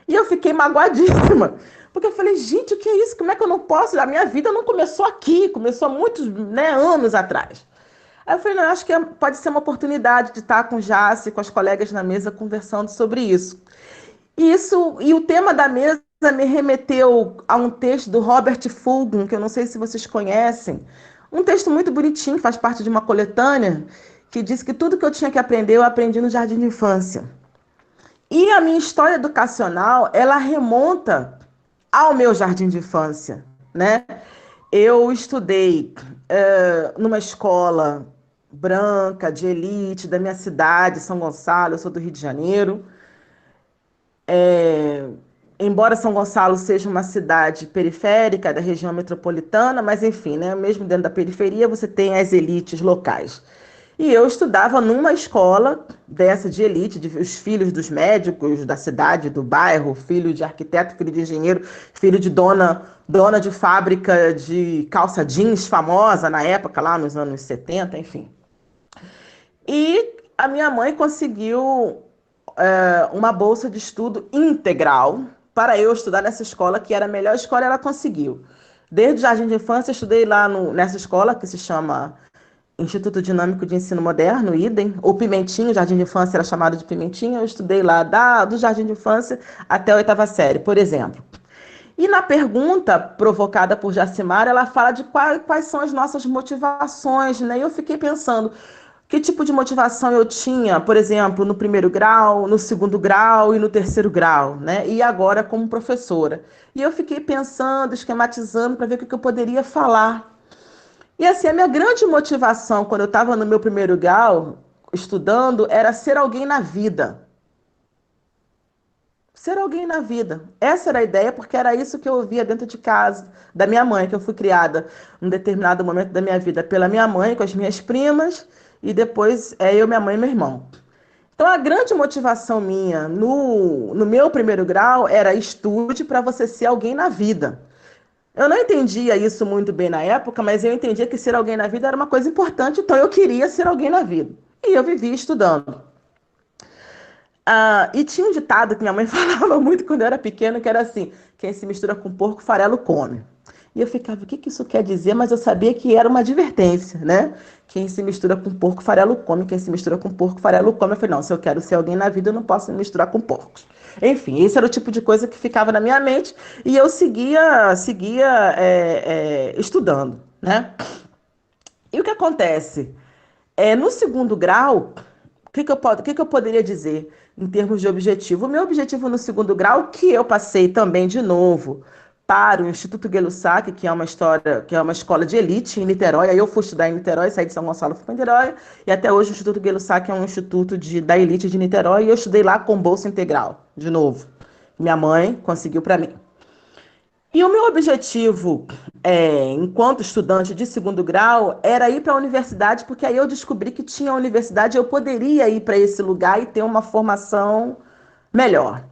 E eu fiquei magoadíssima, porque eu falei, gente, o que é isso? Como é que eu não posso? A minha vida não começou aqui, começou há muitos, né, anos atrás. Aí eu falei, não, acho que pode ser uma oportunidade de estar com o Jace, com as colegas na mesa, conversando sobre isso. E o tema da mesa me remeteu a um texto do Robert Fulghum, que eu não sei se vocês conhecem, um texto muito bonitinho, que faz parte de uma coletânea, que diz que tudo que eu tinha que aprender, eu aprendi no jardim de infância. E a minha história educacional, ela remonta ao meu jardim de infância, né? Eu estudei numa escola branca, de elite, da minha cidade, São Gonçalo, eu sou do Rio de Janeiro. Embora São Gonçalo seja uma cidade periférica da região metropolitana, mas enfim, né, mesmo dentro da periferia você tem as elites locais. E eu estudava numa escola dessa de elite, os filhos dos médicos da cidade, do bairro, filho de arquiteto, filho de engenheiro, filho de dona de fábrica de calça jeans famosa na época, lá nos anos 70, enfim. E a minha mãe conseguiu uma bolsa de estudo integral para eu estudar nessa escola, que era a melhor escola, ela conseguiu. Desde o jardim de infância, eu estudei lá nessa escola, que se chama Instituto Dinâmico de Ensino Moderno, IDEM, ou Pimentinho, o jardim de infância era chamado de Pimentinho, eu estudei lá do jardim de infância até a 8ª série, por exemplo. E na pergunta provocada por Jacimara, ela fala de quais são as nossas motivações, né? E eu fiquei pensando, que tipo de motivação eu tinha, por exemplo, no primeiro grau, no segundo grau e no terceiro grau, né? E agora como professora. E eu fiquei pensando, esquematizando para ver o que eu poderia falar. E assim, a minha grande motivação quando eu estava no meu primeiro grau, estudando, era ser alguém na vida. Ser alguém na vida. Essa era a ideia, porque era isso que eu ouvia dentro de casa, da minha mãe, que eu fui criada em um determinado momento da minha vida pela minha mãe, com as minhas primas, e depois eu, minha mãe e meu irmão. Então, a grande motivação minha no meu primeiro grau era estude para você ser alguém na vida. Eu não entendia isso muito bem na época, mas eu entendia que ser alguém na vida era uma coisa importante, então eu queria ser alguém na vida. E eu vivia estudando. E tinha um ditado que minha mãe falava muito quando eu era pequena, que era assim, quem se mistura com porco, farelo come. E eu ficava, o que isso quer dizer? Mas eu sabia que era uma advertência, né? Quem se mistura com porco, farelo come. Quem se mistura com porco, farelo come. Eu falei, não, se eu quero ser alguém na vida, eu não posso me misturar com porcos. Enfim, esse era o tipo de coisa que ficava na minha mente e eu seguia estudando, né? E o que acontece? No segundo grau, o que eu poderia dizer em termos de objetivo? O meu objetivo no segundo grau, que eu passei também de novo para o Instituto Gay-Lussac, que é uma escola de elite em Niterói. Aí eu fui estudar em Niterói, saí de São Gonçalo, fui para Niterói, e até hoje o Instituto Gay-Lussac é um instituto da elite de Niterói, e eu estudei lá com bolsa integral, de novo. Minha mãe conseguiu para mim. E o meu objetivo, enquanto estudante de segundo grau, era ir para a universidade, porque aí eu descobri que tinha a universidade, eu poderia ir para esse lugar e ter uma formação melhor.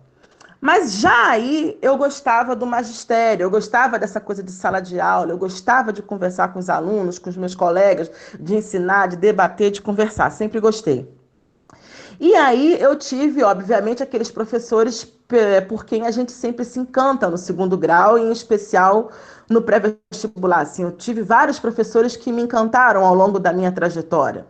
Mas já aí eu gostava do magistério, eu gostava dessa coisa de sala de aula, eu gostava de conversar com os alunos, com os meus colegas, de ensinar, de debater, de conversar, sempre gostei. E aí eu tive, obviamente, aqueles professores por quem a gente sempre se encanta no segundo grau, e em especial no pré-vestibular. Assim, eu tive vários professores que me encantaram ao longo da minha trajetória.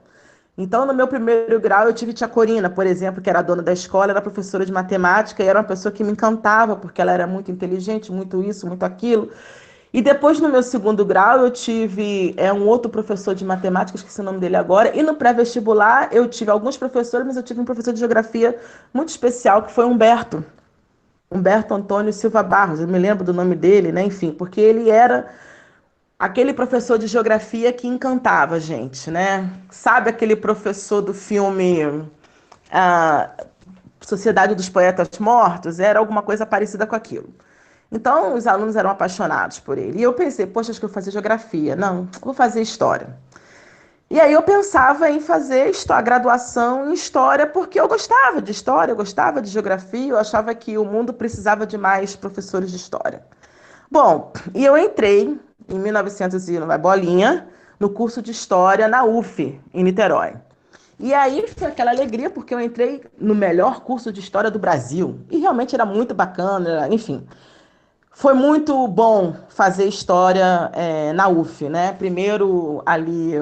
Então, no meu primeiro grau, eu tive tia Corina, por exemplo, que era a dona da escola, era professora de matemática, e era uma pessoa que me encantava, porque ela era muito inteligente, muito isso, muito aquilo. E depois, no meu segundo grau, eu tive um outro professor de matemática, esqueci o nome dele agora, e no pré-vestibular eu tive alguns professores, mas eu tive um professor de geografia muito especial, que foi Humberto Antônio Silva Barros, eu me lembro do nome dele, né? Enfim, porque ele era aquele professor de geografia que encantava a gente, né? Sabe aquele professor do filme Sociedade dos Poetas Mortos? Era alguma coisa parecida com aquilo. Então, os alunos eram apaixonados por ele. E eu pensei, poxa, acho que eu vou fazer geografia. Não, vou fazer história. E aí eu pensava em fazer a graduação em história, porque eu gostava de história, eu gostava de geografia, eu achava que o mundo precisava de mais professores de história. Bom, e eu entrei em 1900 e vai bolinha, no curso de História na UF, em Niterói. E aí foi aquela alegria, porque eu entrei no melhor curso de História do Brasil. E realmente era muito bacana, enfim. Foi muito bom fazer História na UF, né? Primeiro ali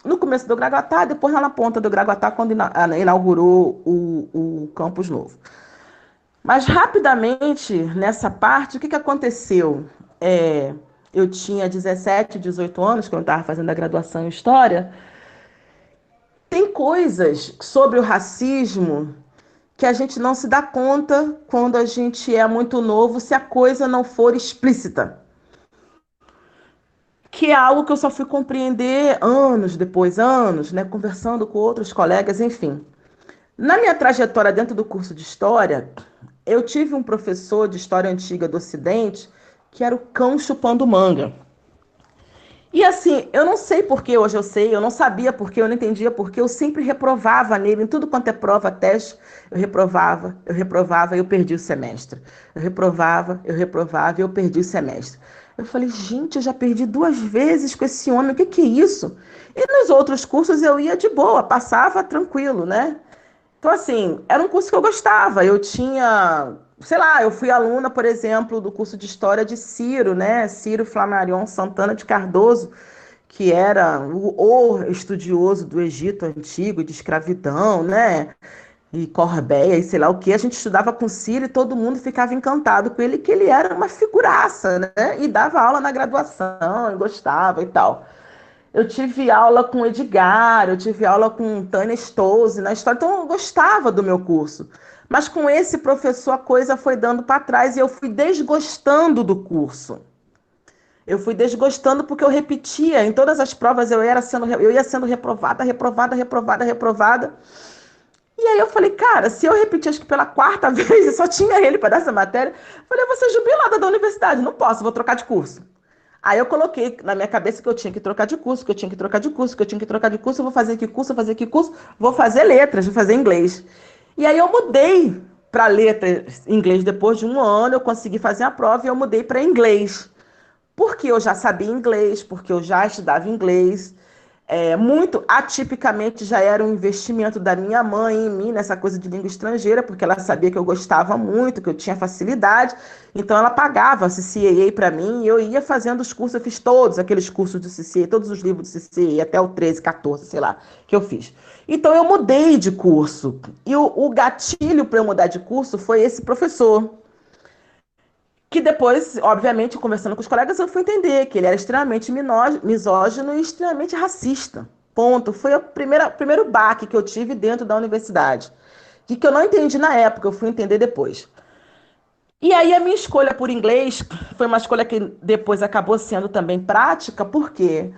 no começo do Gragoatá, depois lá na ponta do Gragoatá, quando inaugurou o campus novo. Mas rapidamente, nessa parte, o que aconteceu? Eu tinha 17, 18 anos, quando eu estava fazendo a graduação em História. Tem coisas sobre o racismo que a gente não se dá conta quando a gente é muito novo, se a coisa não for explícita. Que é algo que eu só fui compreender anos depois, né, conversando com outros colegas, enfim. Na minha trajetória dentro do curso de História, eu tive um professor de História Antiga do Ocidente que era o cão chupando manga. E assim, eu não sei porque hoje eu sei, eu não sabia porque, eu não entendia porque, eu sempre reprovava nele, em tudo quanto é prova, teste, eu reprovava, e eu perdi o semestre. Eu reprovava, e eu perdi o semestre. Eu falei, gente, eu já perdi 2 vezes com esse homem, o que é isso? E nos outros cursos eu ia de boa, passava tranquilo, né? Então, assim, era um curso que eu gostava. Eu tinha, sei lá, eu fui aluna, por exemplo, do curso de História de Ciro, né? Ciro Flamarion Santana de Cardoso, que era o estudioso do Egito Antigo, de escravidão, né? E Corbeia, e sei lá o que. A gente estudava com Ciro e todo mundo ficava encantado com ele, que ele era uma figuraça, né? E dava aula na graduação, e gostava e tal. Eu tive aula com Edgar, eu tive aula com Tânia Stolze na história, então eu gostava do meu curso. Mas com esse professor a coisa foi dando para trás e eu fui desgostando do curso. Eu fui desgostando porque eu repetia, em todas as provas eu ia sendo reprovada. E aí eu falei, cara, se eu repetir acho que pela 4ª vez, eu só tinha ele para dar essa matéria, eu falei, eu vou ser jubilada da universidade, não posso, vou trocar de curso. Aí eu coloquei na minha cabeça que eu tinha que trocar de curso, eu vou fazer que curso, vou fazer letras, vou fazer inglês. E aí eu mudei para letras em inglês depois de 1 ano, eu consegui fazer a prova e eu mudei para inglês. Porque eu já sabia inglês, porque eu já estudava inglês. muito atipicamente já era um investimento da minha mãe em mim, nessa coisa de língua estrangeira, porque ela sabia que eu gostava muito, que eu tinha facilidade, então ela pagava CCAA para mim e eu ia fazendo os cursos, eu fiz todos aqueles cursos do CCAA, todos os livros do CCAA, até o 13, 14, sei lá, que eu fiz. Então eu mudei de curso, e o gatilho para eu mudar de curso foi esse professor, que depois, obviamente, conversando com os colegas, eu fui entender que ele era extremamente misógino e extremamente racista. Ponto. Foi o primeiro baque que eu tive dentro da universidade. Que eu não entendi na época, eu fui entender depois. E aí a minha escolha por inglês foi uma escolha que depois acabou sendo também prática, por quê?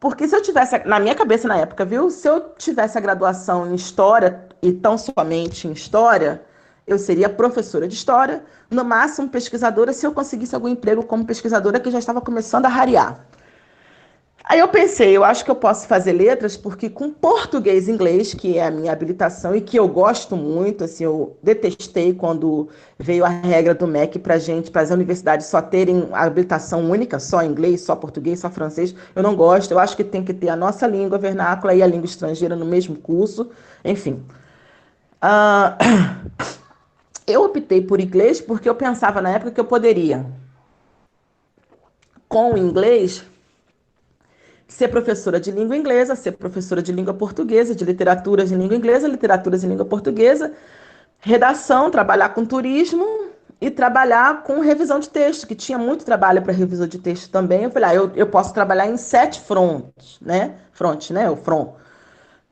Porque se eu tivesse, na minha cabeça na época, viu? Se eu tivesse a graduação em História, e tão somente em História, eu seria professora de História, no máximo pesquisadora, se eu conseguisse algum emprego como pesquisadora, que já estava começando a rarear. Aí eu pensei, eu acho que eu posso fazer letras, porque com português e inglês, que é a minha habilitação e que eu gosto muito, assim, eu detestei quando veio a regra do MEC para gente, para as universidades só terem a habilitação única, só inglês, só português, só francês. Eu não gosto, eu acho que tem que ter a nossa língua vernácula e a língua estrangeira no mesmo curso, enfim. Uh, eu optei por inglês porque eu pensava na época que eu poderia, com o inglês, ser professora de língua inglesa, ser professora de língua portuguesa, de literaturas em língua inglesa, literaturas em língua portuguesa, redação, trabalhar com turismo e trabalhar com revisão de texto, que tinha muito trabalho para revisão de texto também. Eu falei, eu posso trabalhar em 7 fronts, né? O front.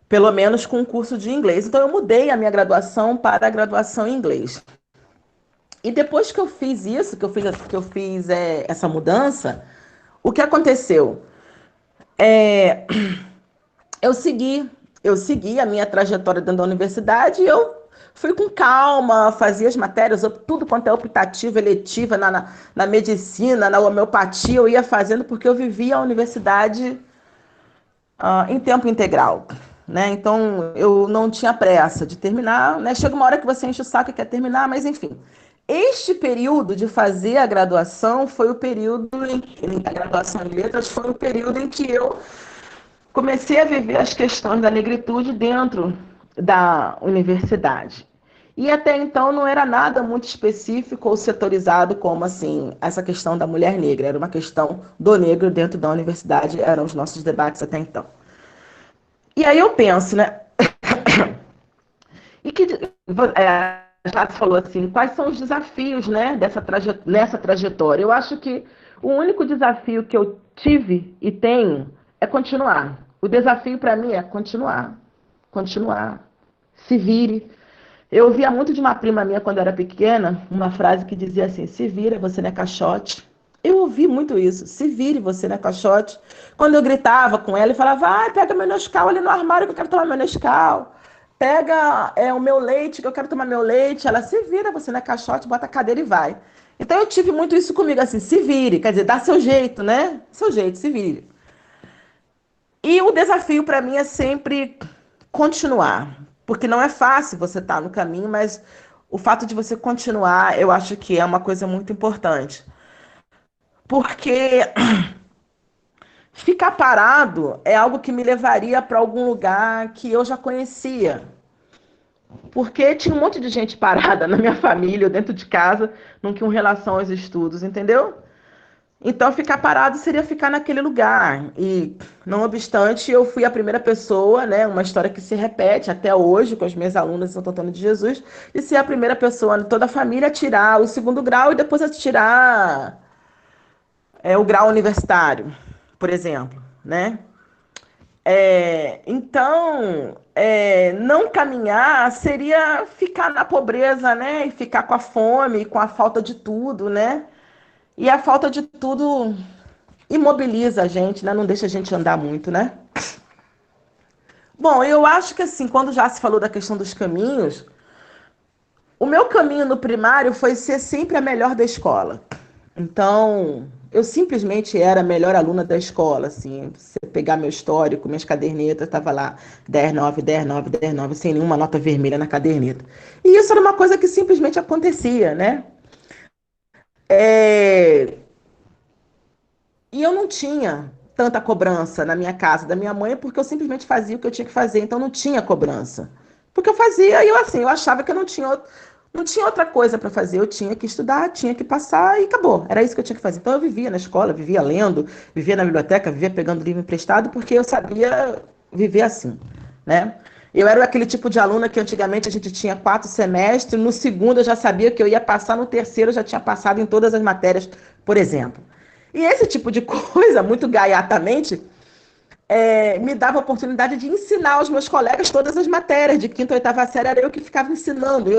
Pelo menos com um curso de inglês. Então, eu mudei a minha graduação para a graduação em inglês. E depois que eu fiz isso, essa mudança, o que aconteceu? Eu segui a minha trajetória dentro da universidade e eu fui com calma, fazia as matérias, tudo quanto é optativa, eletiva, na medicina, na homeopatia, eu ia fazendo porque eu vivia a universidade em tempo integral, né? Então, eu não tinha pressa de terminar, né? Chega uma hora que você enche o saco e quer terminar, mas enfim. Este período de fazer a graduação foi o período a graduação em letras foi o período em que eu comecei a viver as questões da negritude dentro da universidade. E até então não era nada muito específico ou setorizado como assim essa questão da mulher negra. Era uma questão do negro dentro da universidade, eram os nossos debates até então. E aí eu penso, né? E que já falou assim, quais são os desafios, né, nessa trajetória? Eu acho que o único desafio que eu tive e tenho é continuar. O desafio para mim é continuar. Se vire. Eu ouvia muito de uma prima minha quando eu era pequena, uma frase que dizia assim, se vira, você não é caixote. Eu ouvi muito isso, se vire, você não é caixote. Quando eu gritava com ela e falava, vai, pega meu Nescau ali no armário que eu quero tomar meu Nescau. Pega o meu leite, que eu quero tomar meu leite. Ela, se vira, você não é caixote, bota a cadeira e vai. Então eu tive muito isso comigo, assim, se vire, quer dizer, dá seu jeito, né? Seu jeito, se vire. E o desafio para mim é sempre continuar, porque não é fácil você estar no caminho, mas o fato de você continuar, eu acho que é uma coisa muito importante. Porque ficar parado é algo que me levaria para algum lugar que eu já conhecia. Porque tinha um monte de gente parada na minha família, dentro de casa, não tinha relação aos estudos, entendeu? Então, ficar parado seria ficar naquele lugar. E, não obstante, eu fui a primeira pessoa, né, uma história que se repete até hoje com as minhas alunas de Santo Antônio de Jesus, de ser a primeira pessoa de toda a família a tirar o 2º grau e depois a tirar o grau universitário, por exemplo, né? Então, não caminhar seria ficar na pobreza, né? E ficar com a fome, com a falta de tudo, né? E a falta de tudo imobiliza a gente, né? Não deixa a gente andar muito, né? Bom, eu acho que assim, quando já se falou da questão dos caminhos, o meu caminho no primário foi ser sempre a melhor da escola. Então, eu simplesmente era a melhor aluna da escola, assim, você pegar meu histórico, minhas cadernetas, tava lá 10, 9, 10, 9, 10, 9, sem nenhuma nota vermelha na caderneta. E isso era uma coisa que simplesmente acontecia, né? E eu não tinha tanta cobrança na minha casa da minha mãe, porque eu simplesmente fazia o que eu tinha que fazer, então não tinha cobrança. Porque eu fazia e eu achava que eu não tinha outra coisa para fazer, eu tinha que estudar, tinha que passar e acabou. Era isso que eu tinha que fazer. Então eu vivia na escola, vivia lendo, vivia na biblioteca, vivia pegando livro emprestado, porque eu sabia viver assim, né? Eu era aquele tipo de aluna que antigamente a gente tinha 4 semestres, no segundo eu já sabia que eu ia passar, no terceiro eu já tinha passado em todas as matérias, por exemplo. E esse tipo de coisa, muito gaiatamente, me dava a oportunidade de ensinar aos meus colegas todas as matérias, de quinta ou oitava série, era eu que ficava ensinando,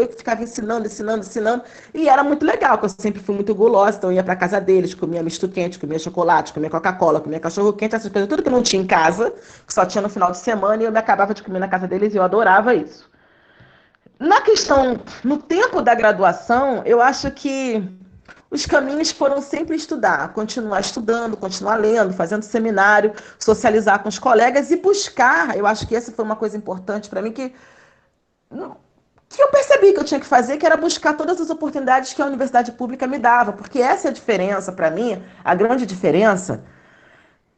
ensinando, e era muito legal, porque eu sempre fui muito gulosa, então eu ia para casa deles, comia misto quente, comia chocolate, comia Coca-Cola, comia cachorro-quente, essas coisas, tudo que não tinha em casa, que só tinha no final de semana, e eu me acabava de comer na casa deles, e eu adorava isso. No tempo da graduação, eu acho que os caminhos foram sempre estudar, continuar estudando, continuar lendo, fazendo seminário, socializar com os colegas e buscar. Eu acho que essa foi uma coisa importante para mim que eu percebi que eu tinha que fazer, que era buscar todas as oportunidades que a universidade pública me dava, porque essa é a diferença para mim, a grande diferença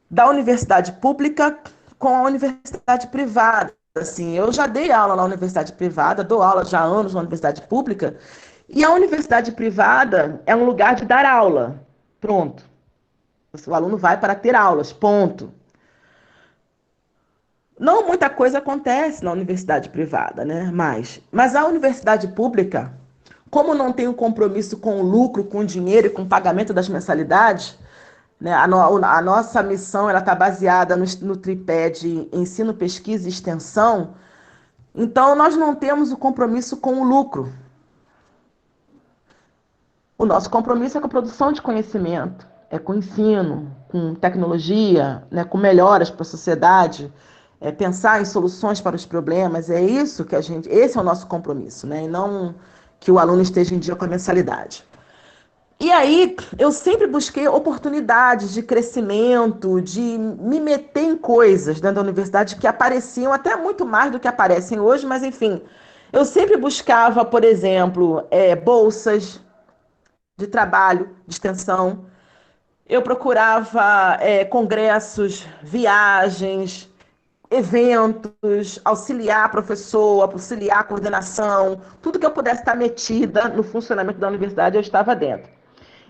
da universidade pública com a universidade privada. Assim, eu já dei aula na universidade privada, dou aula já há anos na universidade pública, e a universidade privada é um lugar de dar aula. Pronto. O aluno vai para ter aulas, ponto. Não muita coisa acontece na universidade privada, né? Mas a universidade pública, como não tem um compromisso com o lucro, com o dinheiro e com o pagamento das mensalidades, né? A nossa missão está baseada no tripé de ensino, pesquisa e extensão. Então, nós não temos o compromisso com o lucro. O nosso compromisso é com a produção de conhecimento, é com o ensino, com tecnologia, né, com melhoras para a sociedade, é pensar em soluções para os problemas. É isso que esse é o nosso compromisso, né? E não que o aluno esteja em dia com a mensalidade. E aí, eu sempre busquei oportunidades de crescimento, de me meter em coisas dentro da universidade que apareciam até muito mais do que aparecem hoje, mas enfim, eu sempre buscava, por exemplo, bolsas de trabalho, de extensão. Eu procurava congressos, viagens, eventos, auxiliar professor, auxiliar a coordenação, tudo que eu pudesse estar metida no funcionamento da universidade, eu estava dentro.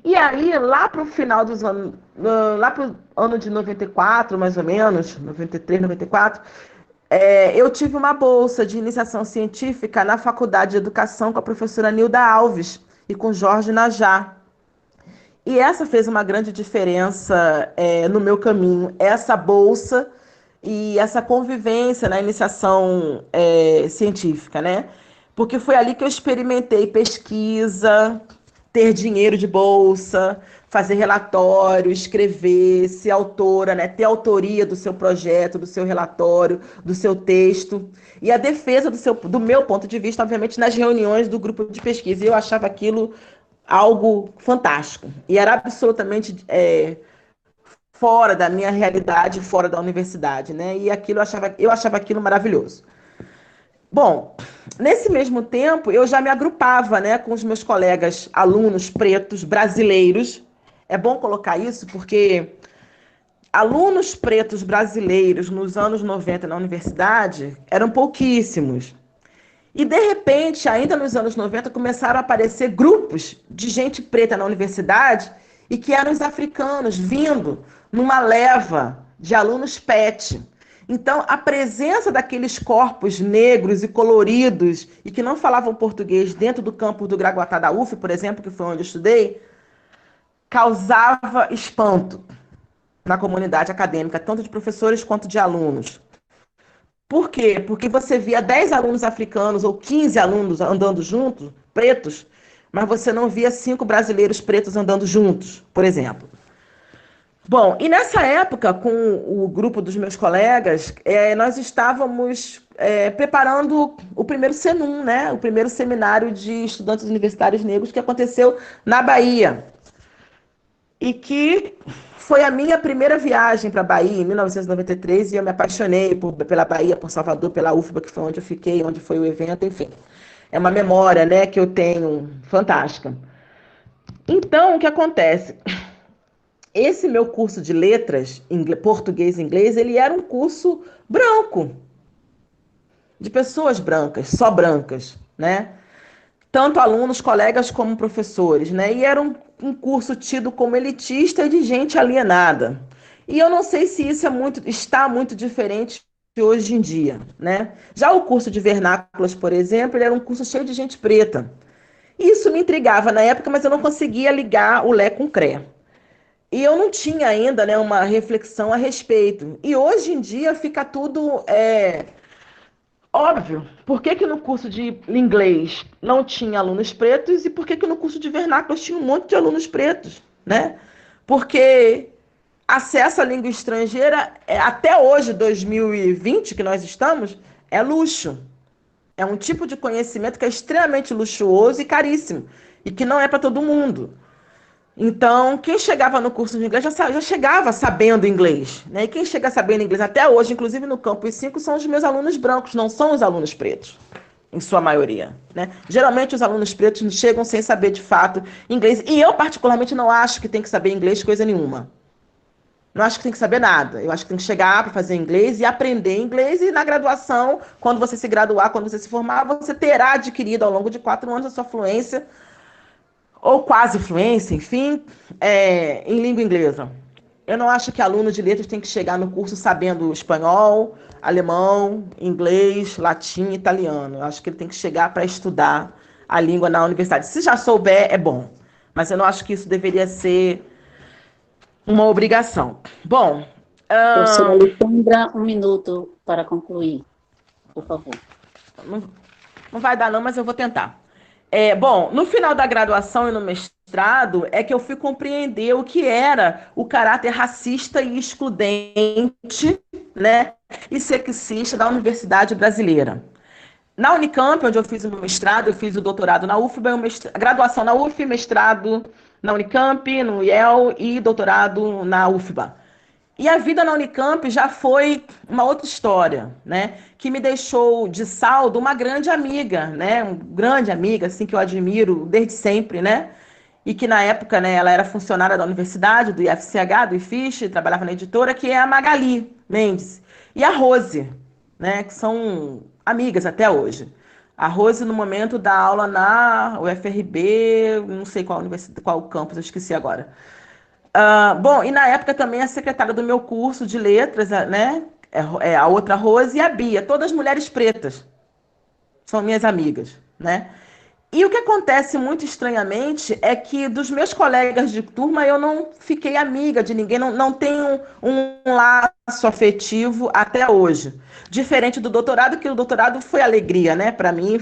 E aí, lá para o final dos anos, lá para o ano de 94, mais ou menos, 93, 94, eu tive uma bolsa de iniciação científica na Faculdade de Educação com a professora Nilda Alves e com Jorge Najá. E essa fez uma grande diferença no meu caminho, essa bolsa e essa convivência na iniciação científica, né? Porque foi ali que eu experimentei pesquisa, ter dinheiro de bolsa, fazer relatório, escrever, ser autora, né? Ter autoria do seu projeto, do seu relatório, do seu texto. E a defesa do meu ponto de vista, obviamente, nas reuniões do grupo de pesquisa. E eu achava aquilo algo fantástico. E era absolutamente fora da minha realidade, fora da universidade, né? E eu achava aquilo maravilhoso. Bom, nesse mesmo tempo, eu já me agrupava, né, com os meus colegas alunos pretos brasileiros. É bom colocar isso porque alunos pretos brasileiros nos anos 90 na universidade eram pouquíssimos. E, de repente, ainda nos anos 90, começaram a aparecer grupos de gente preta na universidade e que eram os africanos vindo numa leva de alunos PET. Então, a presença daqueles corpos negros e coloridos e que não falavam português dentro do campus do Gragoatá da UF, por exemplo, que foi onde eu estudei, causava espanto na comunidade acadêmica, tanto de professores quanto de alunos. Por quê? Porque você via 10 alunos africanos ou 15 alunos andando juntos, pretos, mas você não via 5 brasileiros pretos andando juntos, por exemplo. Bom, e nessa época, com o grupo dos meus colegas, nós estávamos preparando o primeiro SENUM, né? O primeiro seminário de estudantes universitários negros que aconteceu na Bahia. E que foi a minha primeira viagem para a Bahia, em 1993, e eu me apaixonei pela Bahia, por Salvador, pela UFBA, que foi onde eu fiquei, onde foi o evento, enfim. É uma memória, né, que eu tenho fantástica. Então, o que acontece? esse meu curso de letras, português e inglês, ele era um curso branco, de pessoas brancas, só brancas, né? Tanto alunos, colegas, como professores, né? E era um curso tido como elitista e de gente alienada. E eu não sei se isso está muito diferente de hoje em dia, né? Já o curso de vernáculos, por exemplo, ele era um curso cheio de gente preta. Isso me intrigava na época, mas eu não conseguia ligar o Lé com o Cré. E eu não tinha ainda, né, uma reflexão a respeito. E hoje em dia fica tudo óbvio. Por que que no curso de inglês não tinha alunos pretos e por que que no curso de vernáculos tinha um monte de alunos pretos, né? Porque acesso à língua estrangeira, até hoje, 2020, que nós estamos, é luxo. É um tipo de conhecimento que é extremamente luxuoso e caríssimo, e que não é para todo mundo. Então, quem chegava no curso de inglês já chegava sabendo inglês, né? E quem chega sabendo inglês até hoje, inclusive no Campus 5, são os meus alunos brancos, não são os alunos pretos, em sua maioria, né? Geralmente os alunos pretos chegam sem saber de fato inglês, e eu particularmente não acho que tem que saber inglês coisa nenhuma. Não acho que tem que saber nada. Eu acho que tem que chegar para fazer inglês e aprender inglês. E na graduação, quando você se graduar, quando você se formar, você terá adquirido ao longo de 4 anos a sua fluência, ou quase fluência, enfim, em língua inglesa. Eu não acho que aluno de letras tem que chegar no curso sabendo espanhol, alemão, inglês, latim, italiano. Eu acho que ele tem que chegar para estudar a língua na universidade. Se já souber, é bom. Mas eu não acho que isso deveria ser uma obrigação. Bom, Professora Alessandra, 1 minuto para concluir, por favor. não vai dar não, mas eu vou tentar. Bom, no final da graduação e no mestrado é que eu fui compreender o que era o caráter racista e excludente, né, e sexista da universidade brasileira. Na Unicamp, onde eu fiz o meu mestrado, eu fiz o doutorado na UFBA, graduação na UF, mestrado na Unicamp, no IEL e doutorado na UFBA. E a vida na Unicamp já foi uma outra história, né? Que me deixou de saldo uma grande amiga, né? Uma grande amiga, assim, que eu admiro desde sempre, né? E que na época, né, ela era funcionária da universidade, do IFCH, do IFISH, trabalhava na editora, que é a Magali Mendes. E a Rose, né? Que são amigas até hoje. A Rose, no momento, dá aula na UFRB, não sei qual universidade, qual campus, eu esqueci agora. Bom, e na época também a secretária do meu curso de letras, né? A outra Rose e a Bia, todas mulheres pretas, são minhas amigas, né? E o que acontece muito estranhamente é que dos meus colegas de turma eu não fiquei amiga de ninguém, não tenho um laço afetivo até hoje. Diferente do doutorado, que o doutorado foi alegria, né? Para mim,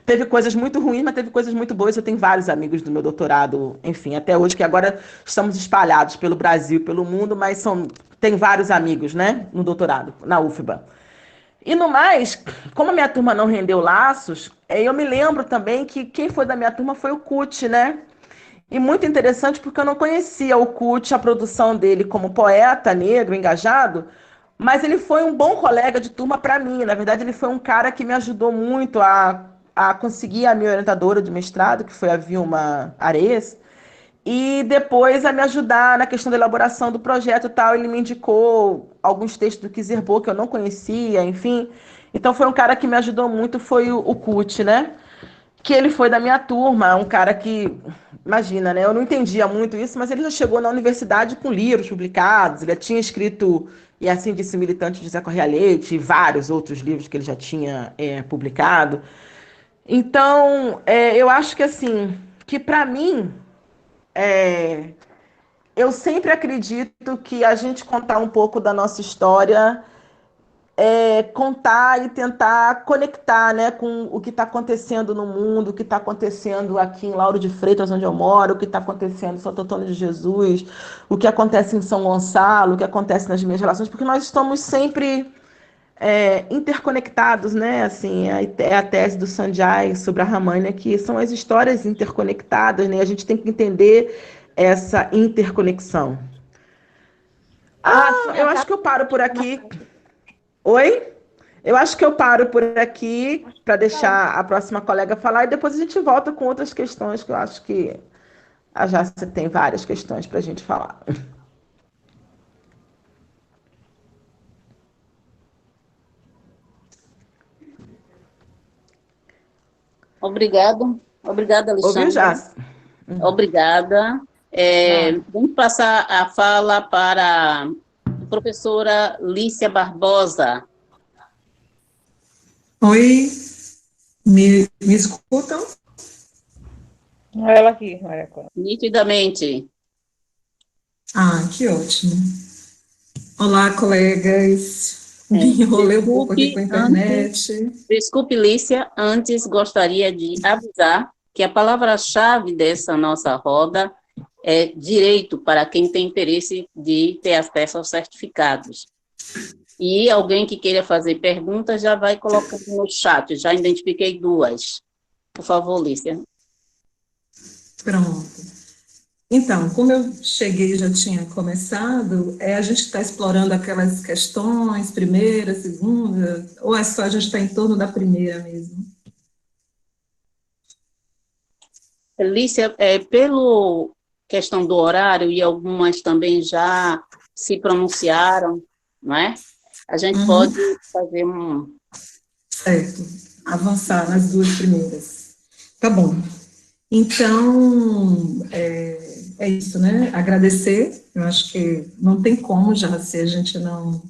teve coisas muito ruins, mas teve coisas muito boas. Eu tenho vários amigos do meu doutorado, enfim, até hoje, que agora estamos espalhados pelo Brasil, pelo mundo, mas tem vários amigos, né? No doutorado, na UFBA. E no mais, como a minha turma não rendeu laços, eu me lembro também que quem foi da minha turma foi o Kut, né? E muito interessante porque eu não conhecia o Kut, a produção dele como poeta negro, engajado, mas ele foi um bom colega de turma para mim. Na verdade, ele foi um cara que me ajudou muito a conseguir a minha orientadora de mestrado, que foi a Vilma Ares, e depois a me ajudar na questão da elaboração do projeto e tal. Ele me indicou alguns textos do Kizerbo que eu não conhecia, enfim. Então foi um cara que me ajudou muito, foi o Kut, né? Que ele foi da minha turma, um cara que, imagina, né? Eu não entendia muito isso, mas ele já chegou na universidade com livros publicados, ele já tinha escrito, e assim disse o Militante de Zé Correia Leite, e vários outros livros que ele já tinha publicado. Então, eu acho que assim, que para mim, eu sempre acredito que a gente contar um pouco da nossa história contar e tentar conectar, né, com o que está acontecendo no mundo, o que está acontecendo aqui em Lauro de Freitas, onde eu moro, o que está acontecendo em Santo Antônio de Jesus, o que acontece em São Gonçalo, o que acontece nas minhas relações, porque nós estamos sempre interconectados, né? Assim, é a tese do Sanjay sobre a Ramanya, que são as histórias interconectadas, né? A gente tem que entender essa interconexão. Eu acho que eu paro por aqui. Oi? Eu acho que eu paro por aqui para deixar a próxima colega falar e depois a gente volta com outras questões, que eu acho que a Jássica tem várias questões para a gente falar. Obrigada, Ouviu, Alexandre. Jace? Obrigada. Vamos passar a fala para a professora Lícia Barbosa. Oi, me escutam? Ela aqui, Maria Clara. Nitidamente. Ah, que ótimo. Olá, colegas. Me enrolei um pouco aqui com a internet. Desculpe, Lícia, antes gostaria de avisar que a palavra-chave dessa nossa roda é direito para quem tem interesse de ter acesso aos certificados. E alguém que queira fazer perguntas já vai colocando no chat, já identifiquei 2. Por favor, Lícia. Pronto. Então, como eu cheguei e já tinha começado, a gente está explorando aquelas questões, primeira, segunda, ou é só a gente está em torno da primeira mesmo? Lícia, pelo questão do horário, e algumas também já se pronunciaram, não é? A gente pode fazer Certo, avançar nas 2 primeiras. Tá bom. Então, é isso, né? Agradecer, eu acho que não tem como já se a gente não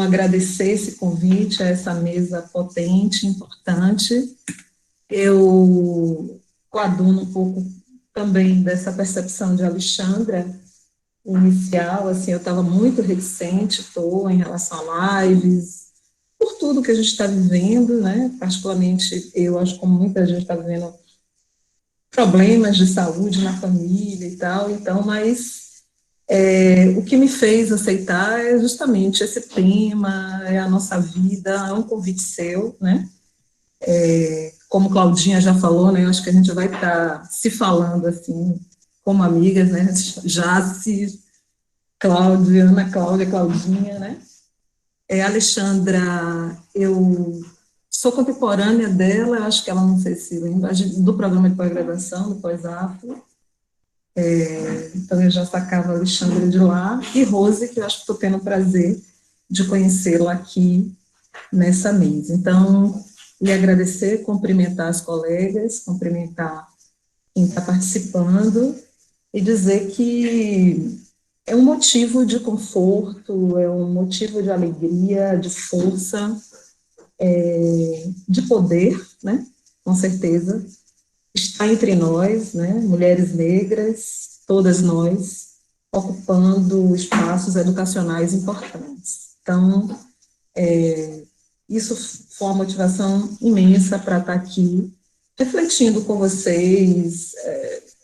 agradecer esse convite a essa mesa potente, importante. Eu coaduno um pouco também dessa percepção de Alexandra, inicial, assim, eu estava muito reticente, em relação a lives, por tudo que a gente está vivendo, né? Particularmente, eu acho que como muita gente está vivendo problemas de saúde na família e tal, então, mas o que me fez aceitar é justamente esse tema, é a nossa vida, é um convite seu, né? Como Claudinha já falou, né? Eu acho que a gente vai estar se falando assim, como amigas, né? Jace, Cláudia, Ana Cláudia, Claudinha, né? Alexandra, eu sou contemporânea dela, eu acho que ela não sei se lembra, do programa de pós-graduação, do pós-afro, então eu já sacava a Alexandra de lá, e Rose, que eu acho que estou tendo o prazer de conhecê-la aqui nessa mesa. Então, lhe agradecer, cumprimentar as colegas, cumprimentar quem está participando, e dizer que é um motivo de conforto, é um motivo de alegria, de força, de poder, né, com certeza, está entre nós, né, mulheres negras, todas nós, ocupando espaços educacionais importantes. Então, isso foi uma motivação imensa para estar aqui, refletindo com vocês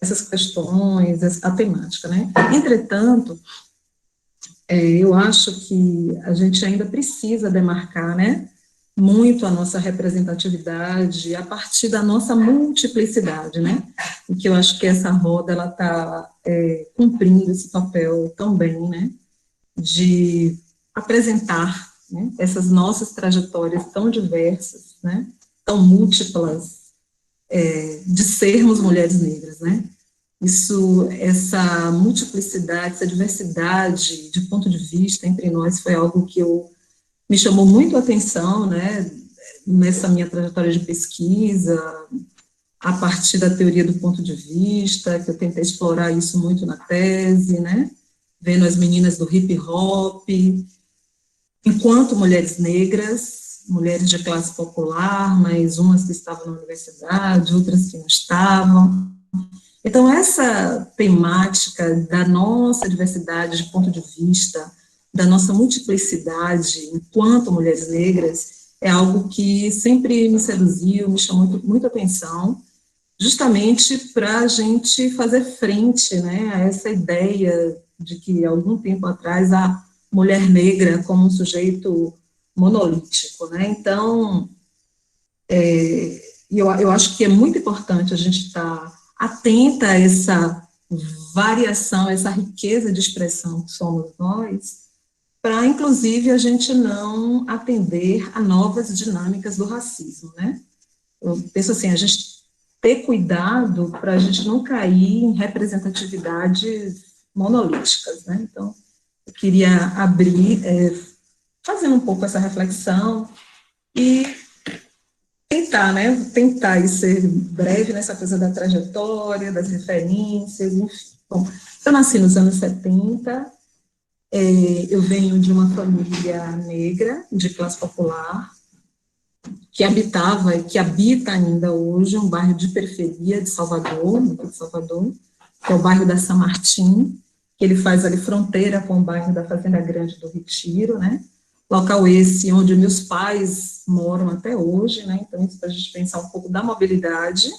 essas questões, a temática, né. Entretanto, eu acho que a gente ainda precisa demarcar, né, muito a nossa representatividade a partir da nossa multiplicidade, né, e que eu acho que essa roda, ela está cumprindo esse papel também, né, de apresentar, né, essas nossas trajetórias tão diversas, né, tão múltiplas, de sermos mulheres negras, né. Isso, essa multiplicidade, essa diversidade de ponto de vista entre nós foi algo que me chamou muito a atenção, né, nessa minha trajetória de pesquisa, a partir da teoria do ponto de vista, que eu tentei explorar isso muito na tese, né, vendo as meninas do hip hop, enquanto mulheres negras, mulheres de classe popular, mas umas que estavam na universidade, outras que não estavam. Então, essa temática da nossa diversidade de ponto de vista, da nossa multiplicidade enquanto mulheres negras, é algo que sempre me seduziu, me chamou muita atenção, justamente para a gente fazer frente, né, a essa ideia de que, algum tempo atrás, a mulher negra como um sujeito monolítico, né. Então, eu acho que é muito importante a gente estar atenta a essa variação, essa riqueza de expressão que somos nós, para, inclusive, a gente não atender a novas dinâmicas do racismo, né? Eu penso assim, a gente ter cuidado para a gente não cair em representatividades monolíticas, né? Então, eu queria abrir, fazendo um pouco essa reflexão e tentar, né? Tentar e ser breve nessa coisa da trajetória, das referências, enfim. Bom, eu nasci nos anos 70, eu venho de uma família negra, de classe popular, que habitava e que habita ainda hoje um bairro de periferia de Salvador, que é o bairro da São Martim, que ele faz ali fronteira com o bairro da Fazenda Grande do Retiro, né? Local esse onde meus pais moram até hoje, né? Então, isso para a gente pensar um pouco da mobilidade,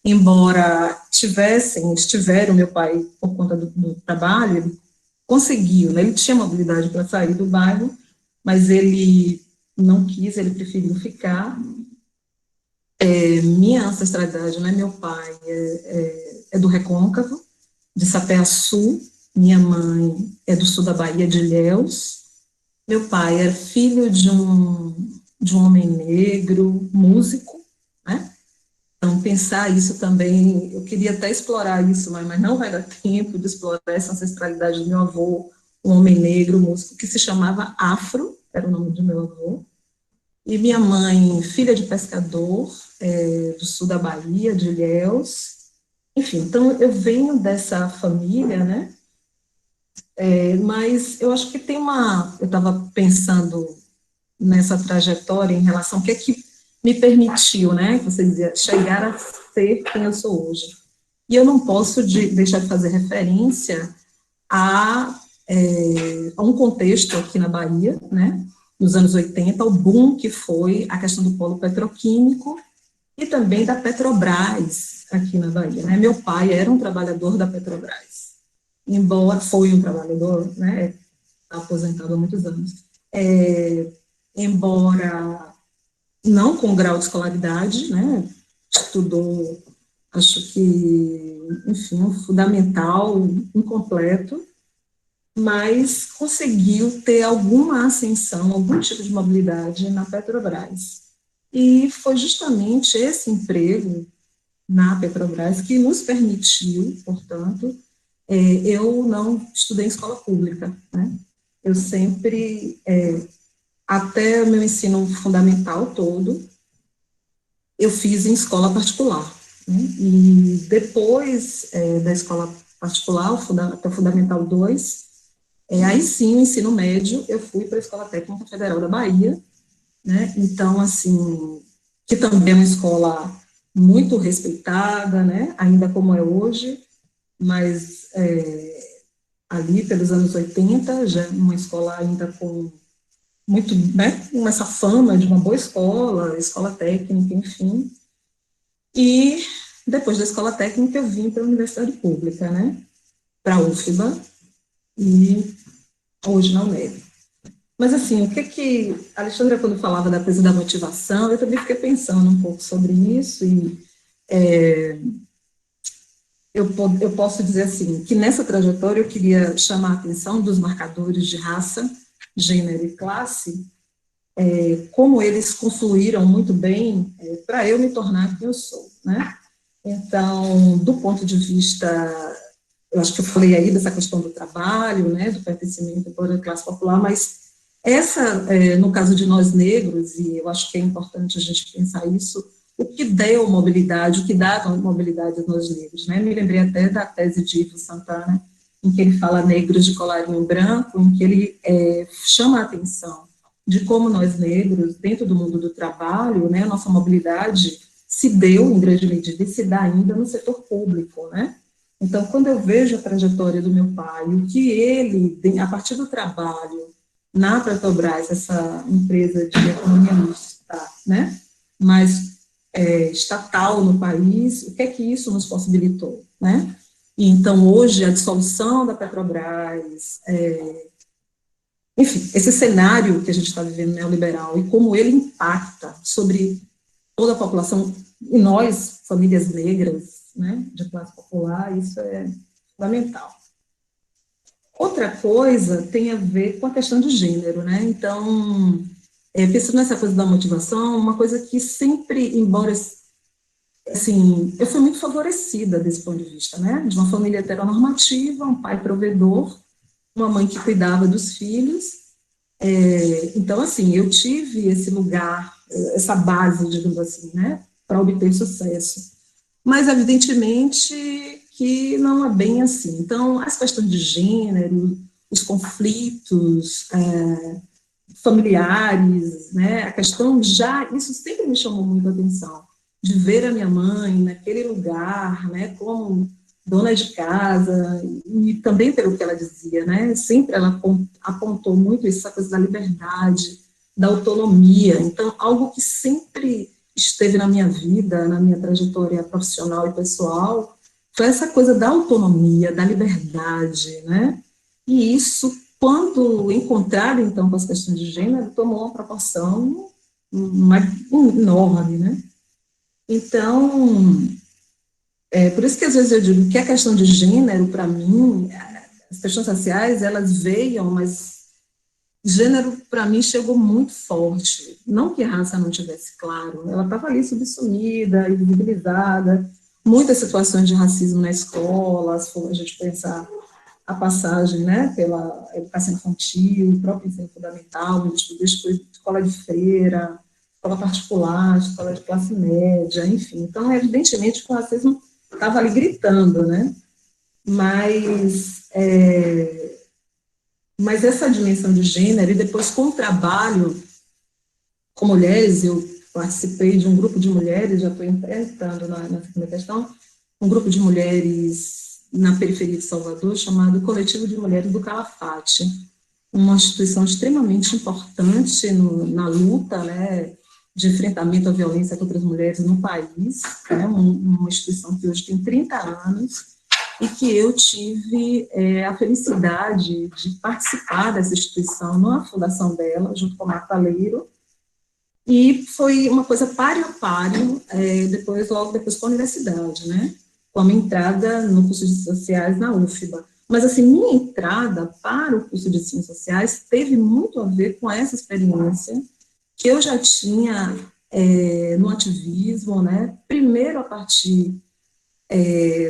embora estiveram, meu pai, por conta do trabalho, ele conseguiu, né? Ele tinha mobilidade para sair do bairro, mas ele não quis, ele preferiu ficar. Minha ancestralidade, né? Meu pai é do Recôncavo, de Sapé-Açu, minha mãe é do sul da Bahia, de Ilhéus. Meu pai era filho de um homem negro, músico, né? Então, pensar isso também, eu queria até explorar isso, mas não vai dar tempo de explorar essa ancestralidade do meu avô, um homem negro, músico, que se chamava Afro, era o nome do meu avô. E minha mãe, filha de pescador, do sul da Bahia, de Ilhéus. Enfim, então eu venho dessa família, né? Mas eu acho que tem eu estava pensando nessa trajetória em relação ao que é que me permitiu, né, que você dizia, chegar a ser quem eu sou hoje. E eu não posso deixar de fazer referência a um contexto aqui na Bahia, né, nos anos 80, o boom que foi a questão do polo petroquímico e também da Petrobras aqui na Bahia, né. Meu pai era um trabalhador da Petrobras, embora foi um trabalhador, né, aposentado há muitos anos, embora não com grau de escolaridade, né, estudou, acho que, enfim, um fundamental incompleto, mas conseguiu ter alguma ascensão, algum tipo de mobilidade na Petrobras. E foi justamente esse emprego na Petrobras que nos permitiu, portanto, eu não estudei em escola pública, né? Eu sempre, até o meu ensino fundamental todo, eu fiz em escola particular, né? E depois da escola particular, até o Fundamental 2, aí sim, o ensino médio, eu fui para a Escola Técnica Federal da Bahia, né? Então, assim, que também é uma escola muito respeitada, né? Ainda como é hoje, mas ali pelos anos 80, já uma escola ainda com muito, né, com essa fama de uma boa escola técnica, enfim. E depois da escola técnica eu vim para a universidade pública, né, para a UFBA e hoje na UNEB. Mas assim, o que a Alexandra, quando falava da coisa da motivação, eu também fiquei pensando um pouco sobre isso e eu posso dizer assim, que nessa trajetória eu queria chamar a atenção dos marcadores de raça, gênero e classe, como eles confluíram muito bem para eu me tornar quem eu sou, né? Então, do ponto de vista, eu acho que eu falei aí dessa questão do trabalho, né, do pertencimento à classe popular, mas no caso de nós negros, e eu acho que é importante a gente pensar isso, o que deu mobilidade, o que dá mobilidade a nós negros, né? Me lembrei até da tese de Ivo Santana, em que ele fala negros de colarinho branco, em que ele chama a atenção de como nós negros, dentro do mundo do trabalho, né, a nossa mobilidade se deu, em grande medida, e se dá ainda no setor público, né? Então, quando eu vejo a trajetória do meu pai, o que ele, a partir do trabalho na Petrobras, essa empresa de economia mista, né, mas estatal no país, o que é que isso nos possibilitou, né? E então, hoje, a dissolução da Petrobras, enfim, esse cenário que a gente está vivendo neoliberal e como ele impacta sobre toda a população, e nós, famílias negras, né, de classe popular, isso é fundamental. Outra coisa tem a ver com a questão de gênero, né? Então, pensando nessa coisa da motivação, uma coisa que sempre, embora, assim, eu fui muito favorecida desse ponto de vista, né? De uma família heteronormativa, um pai provedor, uma mãe que cuidava dos filhos. Então, assim, eu tive esse lugar essa base, digamos assim, né, para obter sucesso. Mas, evidentemente, que não é bem assim. Então, as questões de gênero, os conflitos familiares, né, a questão já, isso sempre me chamou muito a atenção, de ver a minha mãe naquele lugar, né, como dona de casa, e também pelo que ela dizia, né, sempre ela apontou muito essa coisa da liberdade, da autonomia, então, algo que sempre esteve na minha vida, na minha trajetória profissional e pessoal, foi essa coisa da autonomia, da liberdade, né, e isso, quando encontrado, então, com as questões de gênero, tomou uma proporção enorme, né. Então, por isso que às vezes eu digo que a questão de gênero, para mim, as questões raciais, elas veio, mas gênero, para mim, chegou muito forte. Não que a raça não tivesse, claro, ela estava ali subsumida, invisibilizada, muitas situações de racismo na escola, se for a gente pensar a passagem, né, pela educação infantil, o próprio ensino fundamental, escola de freira, escola particular, escola de classe média, enfim. Então, evidentemente, que o racismo estava ali gritando, né? Mas essa dimensão de gênero, e depois com o trabalho com mulheres, eu participei de um grupo de mulheres, já estou entrando na segunda questão, um grupo de mulheres na periferia de Salvador, chamado Coletivo de Mulheres do Calafate, uma instituição extremamente importante na luta, né, de enfrentamento à violência contra as mulheres no país, né, uma instituição que hoje tem 30 anos, e que eu tive a felicidade de participar dessa instituição na fundação dela, junto com a Marta Leiro, e foi uma coisa páreo a páreo, logo depois com a universidade, né, com a minha entrada no curso de Ciências Sociais na UFBA. Mas, assim, minha entrada para o curso de Ciências Sociais teve muito a ver com essa experiência que eu já tinha no ativismo, né, primeiro a partir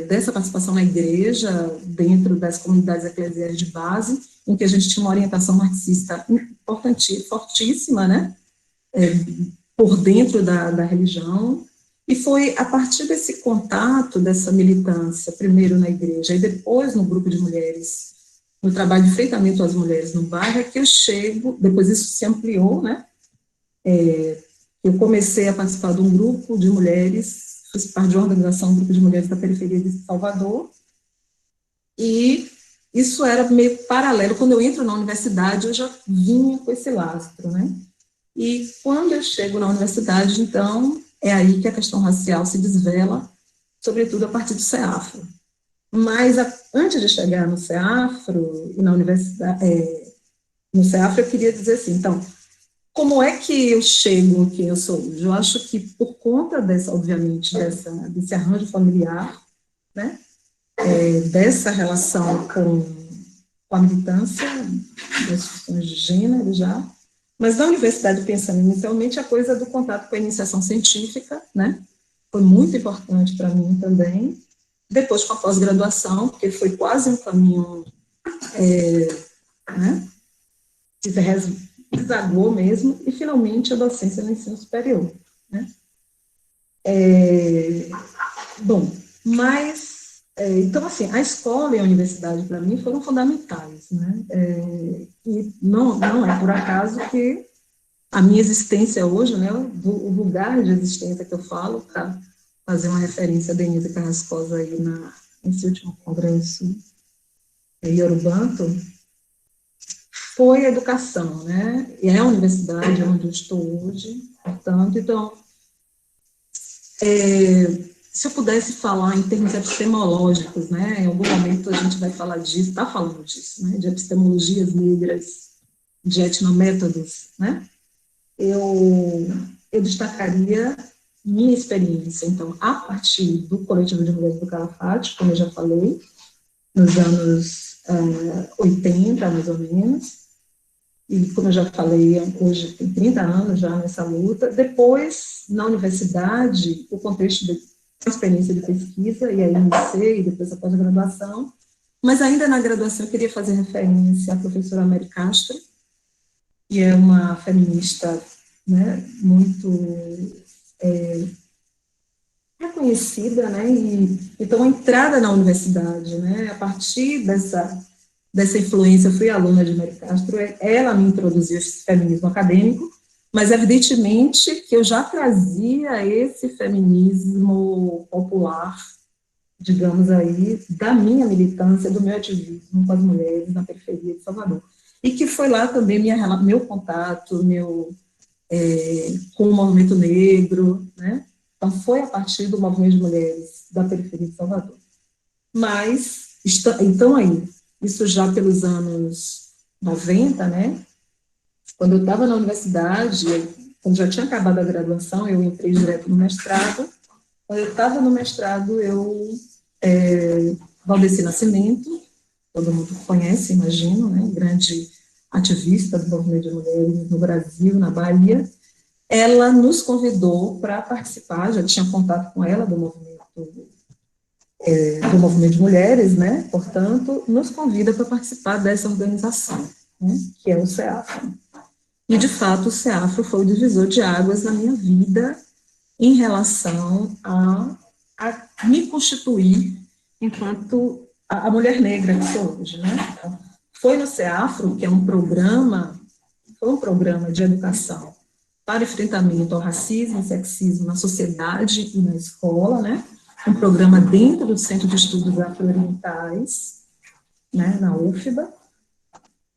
dessa participação na igreja, dentro das comunidades eclesiais de base, em que a gente tinha uma orientação marxista importante, fortíssima, né, por dentro da religião, e foi a partir desse contato, dessa militância, primeiro na igreja e depois no grupo de mulheres, no trabalho de enfrentamento às mulheres no bairro, é que eu chego, depois isso se ampliou, né, eu comecei a participar de um grupo de mulheres, fiz parte de uma organização, um grupo de mulheres da periferia de Salvador, e isso era meio paralelo, quando eu entro na universidade, eu já vinha com esse lastro, né, e quando eu chego na universidade, então, é aí que a questão racial se desvela, sobretudo a partir do CEAFRO. Mas, antes de chegar no CEAFRO, e na universidade, no CEAFRO, eu queria dizer assim, então, como é que eu chego em quem eu sou hoje? Eu acho que, por conta obviamente, desse arranjo familiar, né, dessa relação com a militância, das questões de gênero já, mas na universidade, pensando inicialmente, a coisa do contato com a iniciação científica, né, foi muito importante para mim também, depois com a pós-graduação, porque foi quase um caminho, né, que desagou mesmo, e finalmente a docência no ensino superior, né. Bom, mas, então, assim, a escola e a universidade, para mim, foram fundamentais, né, e não é por acaso que a minha existência hoje, né, o lugar de existência que eu falo, para fazer uma referência a Denise Carrascosa aí nesse último congresso Yorubanto, foi a educação, né, e é a universidade onde eu estou hoje, portanto, então, se eu pudesse falar em termos epistemológicos, né, em algum momento a gente vai falar disso, está falando disso, né, de epistemologias negras, de etnométodos, né, eu destacaria minha experiência, então, a partir do Coletivo de Mulheres do Calafate, como eu já falei, nos anos 80, mais ou menos, e como eu já falei, hoje tem 30 anos já nessa luta. Depois, na universidade, o contexto da experiência de pesquisa, e aí iniciei, e depois a pós-graduação, mas ainda na graduação eu queria fazer referência à professora Mary Castro, que é uma feminista né, muito reconhecida, né, então a entrada na universidade, né, a partir dessa influência, eu fui aluna de Mary Castro, ela me introduziu esse feminismo acadêmico, mas evidentemente que eu já trazia esse feminismo popular, digamos aí, da minha militância, do meu ativismo com as mulheres na periferia de Salvador. E que foi lá também meu contato, com o movimento negro, né? Então, foi a partir do movimento de mulheres da periferia de Salvador. Mas, então aí, isso já pelos anos 90, né? Quando eu estava na universidade, quando já tinha acabado a graduação, eu entrei direto no mestrado. Quando eu estava no mestrado, Valdeci Nascimento, todo mundo conhece, imagino, né? Grande ativista do movimento de mulheres no Brasil, na Bahia, ela nos convidou para participar, já tinha contato com ela do movimento de mulheres, né? Portanto, nos convida para participar dessa organização, né? Que é o CEAFRO. E, de fato, o CEAFRO foi o divisor de águas na minha vida em relação a me constituir enquanto a mulher negra que sou hoje, né? Então, foi no CEAFRO, que é foi um programa de educação para enfrentamento ao racismo e sexismo na sociedade e na escola, né? Um programa dentro do Centro de Estudos Afro-Orientais, né, na UFBA,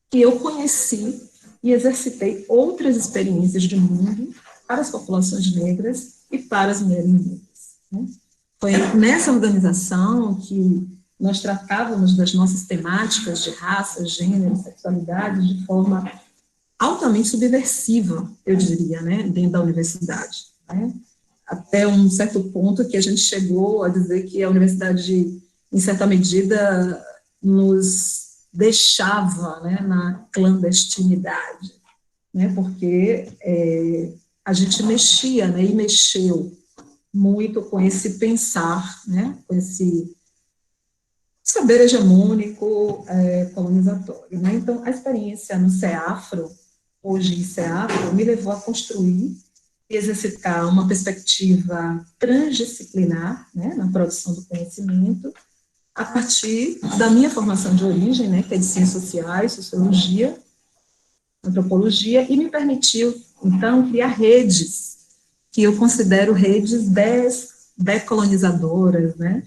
que eu conheci e exercitei outras experiências de mundo para as populações negras e para as mulheres negras, né? Foi nessa organização que nós tratávamos das nossas temáticas de raça, gênero, sexualidade de forma altamente subversiva, eu diria, né, dentro da universidade, né? Até um certo ponto que a gente chegou a dizer que a universidade, em certa medida, nos deixava, né, na clandestinidade, né, porque a gente mexia, né, e mexeu muito com esse pensar, né, com esse saber hegemônico colonizatório, né? Então, a experiência no CEAFRO, hoje em CEAFRO, me levou a construir e exercitar uma perspectiva transdisciplinar, né, na produção do conhecimento, a partir da minha formação de origem, né, que é de ciências sociais, sociologia, antropologia, e me permitiu, então, criar redes, que eu considero redes decolonizadoras, né,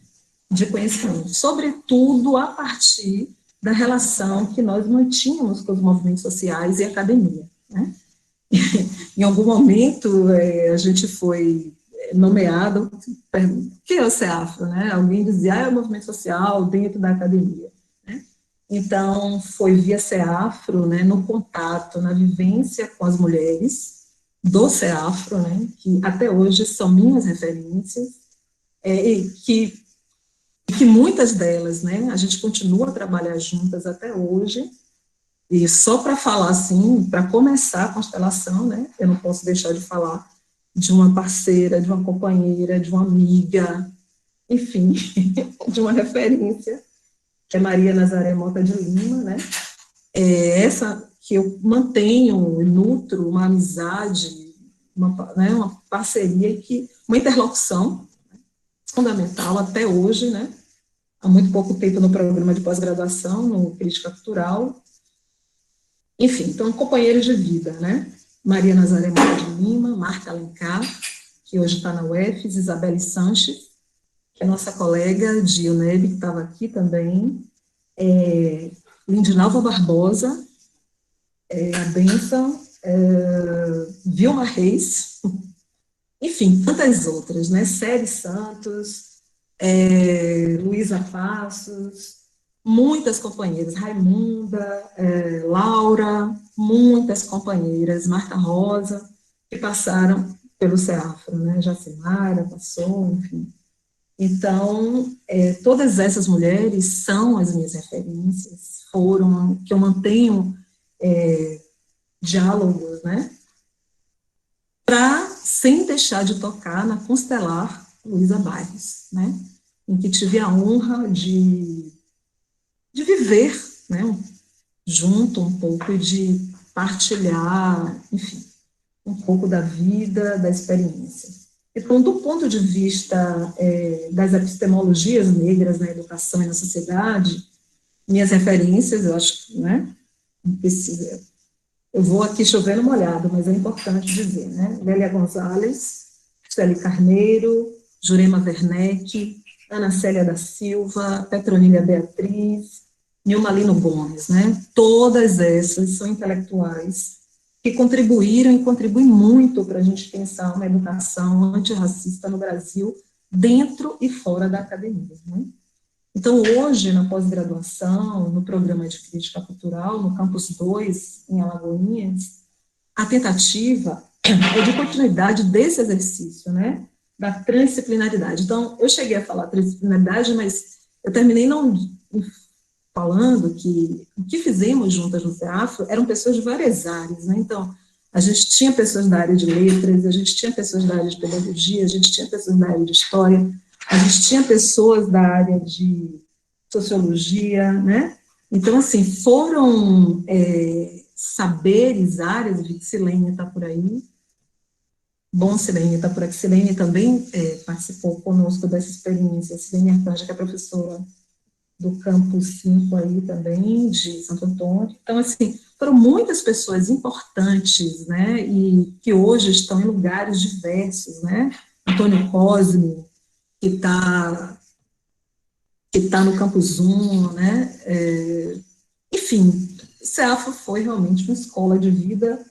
de conhecimento, sobretudo a partir da relação que nós mantínhamos com os movimentos sociais e academia, né. Em algum momento, a gente foi nomeado, o que é o CEAFRO, né? Alguém dizia, é o movimento social dentro da academia, né? Então, foi via CEAFRO, né, no contato, na vivência com as mulheres do CEAFRO, né, que até hoje são minhas referências, e que muitas delas, né, a gente continua a trabalhar juntas até hoje. E só para falar assim, para começar a constelação, né, eu não posso deixar de falar de uma parceira, de uma companheira, de uma amiga, enfim, de uma referência, que é Maria Nazaré Mota de Lima, né, essa que eu mantenho e nutro uma amizade, uma parceria, uma interlocução fundamental até hoje, né, há muito pouco tempo no programa de pós-graduação, no Crítica Cultural. Enfim, então, companheiros de vida, né? Maria Nazaré Mota de Lima, Marta Alencar, que hoje está na UFES, Isabelle Sanches, que é nossa colega de UNEB, que estava aqui também, Lindinalva Barbosa, a Benção, Vilma Reis, enfim, tantas outras, né? Céri Santos, Luísa Passos, muitas companheiras, Raimunda, Laura, muitas companheiras, Marta Rosa, que passaram pelo CEAFRO, né, Jacimara passou, enfim. Então, todas essas mulheres são as minhas referências, foram, que eu mantenho diálogos, né, sem deixar de tocar na Constelar Luísa Bairros, né, em que tive a honra de viver, né, junto um pouco, de partilhar, enfim. um pouco da vida, da experiência. Então, do ponto de vista das epistemologias negras na educação e na sociedade, minhas referências, eu acho, né, eu vou aqui chovendo molhado, mas é importante dizer, né, Lélia Gonzalez, Célia Carneiro, Jurema Werneck, Ana Célia da Silva, Petronília Beatriz, Nilma Lino Gomes, né, todas essas são intelectuais que contribuíram e contribuem muito para a gente pensar uma educação antirracista no Brasil, dentro e fora da academia, né. Então, hoje, na pós-graduação, no programa de crítica cultural, no Campus 2, em Alagoinhas, a tentativa é de continuidade desse exercício, né, da transdisciplinaridade. Então, eu cheguei a falar transdisciplinaridade, mas eu terminei não falando que o que fizemos juntas no CEAFRO eram pessoas de várias áreas, né, então, a gente tinha pessoas da área de letras, a gente tinha pessoas da área de pedagogia, a gente tinha pessoas da área de história, a gente tinha pessoas da área de sociologia, né? Então, assim, foram saberes, áreas, Silene está por aí, bom, Silene está por aqui, Silene também participou conosco dessa experiência, Silene Arcanja, que é professora do Campus 5 aí também, de Santo Antônio. Então, assim, foram muitas pessoas importantes, né, e que hoje estão em lugares diversos, né, Antônio Cosme, que está no Campus 1, né, enfim, CEAFRO foi realmente uma escola de vida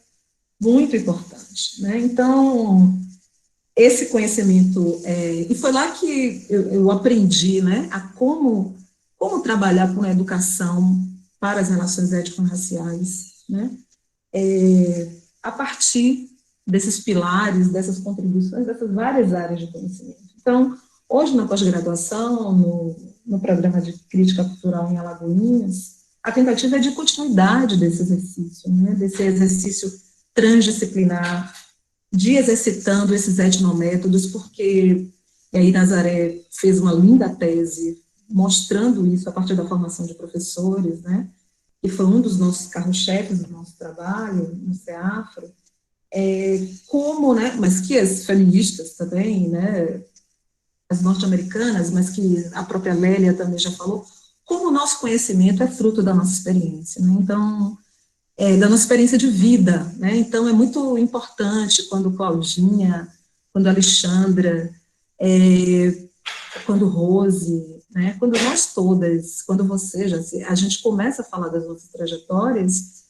muito importante, né, então, esse conhecimento, e foi lá que eu aprendi, né, a como trabalhar com a educação para as relações étnico-raciais, né, a partir desses pilares, dessas contribuições, dessas várias áreas de conhecimento. Então, hoje, na pós-graduação, no programa de crítica cultural em Alagoinhas, a tentativa é de continuidade desse exercício, né, desse exercício transdisciplinar, de exercitando esses etnométodos, porque, e aí Nazaré fez uma linda tese mostrando isso a partir da formação de professores, né, e foi um dos nossos carro-chefes do nosso trabalho no CEAFRO, como, né, mas que as feministas também, né, as norte-americanas, mas que a própria Lélia também já falou, como o nosso conhecimento é fruto da nossa experiência, né, então, da nossa experiência de vida, né, então é muito importante quando Claudinha, quando Alexandra, quando Rose, né, quando nós todas, quando você, já a gente começa a falar das nossas trajetórias,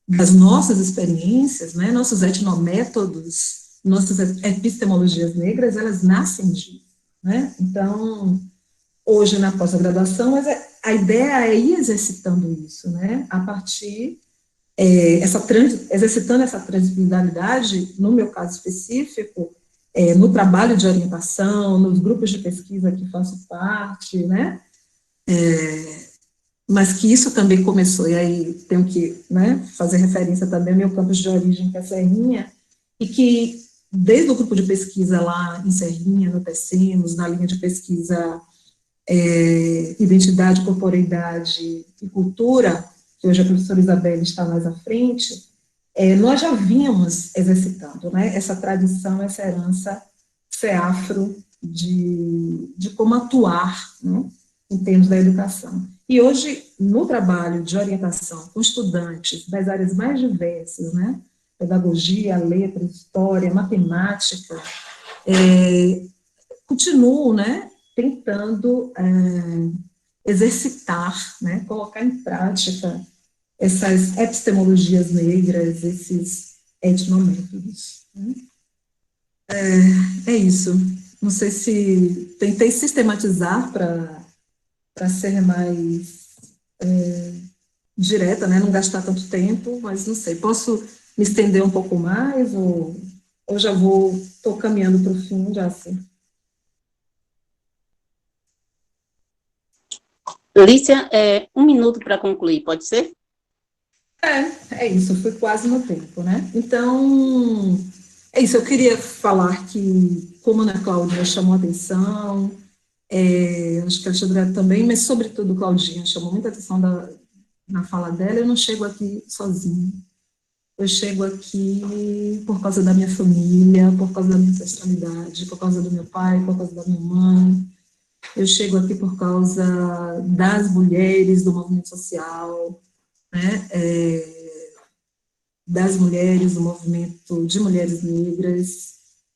das nossas experiências, né, nossos etnométodos, nossas epistemologias negras, elas nascem disso, né, então, hoje na pós-graduação, mas a ideia é ir exercitando isso, né, a partir, exercitando essa transdisciplinaridade, no meu caso específico, no trabalho de orientação, nos grupos de pesquisa que faço parte, né, mas que isso também começou, e aí tenho que, né, fazer referência também ao meu campus de origem, que é Serrinha, e que desde o grupo de pesquisa lá em Serrinha, no Tecemos, na linha de pesquisa Identidade, Corporeidade e Cultura, que hoje a professora Isabelle está mais à frente, nós já vínhamos exercitando, né, essa tradição, essa herança CEAFRO de como atuar, né, em termos da educação. E hoje, no trabalho de orientação com estudantes das áreas mais diversas, né, pedagogia, letras, história, matemática, continuo, né, tentando exercitar, né, colocar em prática essas epistemologias negras, esses etnométodos. Né? É isso. Não sei se tentei sistematizar para ser mais direta, né, não gastar tanto tempo, mas não sei, posso me estender um pouco mais ou já estou caminhando para o fim, já assim. Lícia, 1 minuto para concluir, pode ser? É isso, fui quase no tempo, né? Então, é isso, eu queria falar que, como a Ana Cláudia chamou a atenção, acho que a Alexandra também, mas sobretudo Claudinha chamou muita atenção na fala dela, eu não chego aqui sozinha. Eu chego aqui por causa da minha família, por causa da minha ancestralidade, por causa do meu pai, por causa da minha mãe. Eu chego aqui por causa das mulheres do movimento social, né? Das mulheres do movimento de mulheres negras.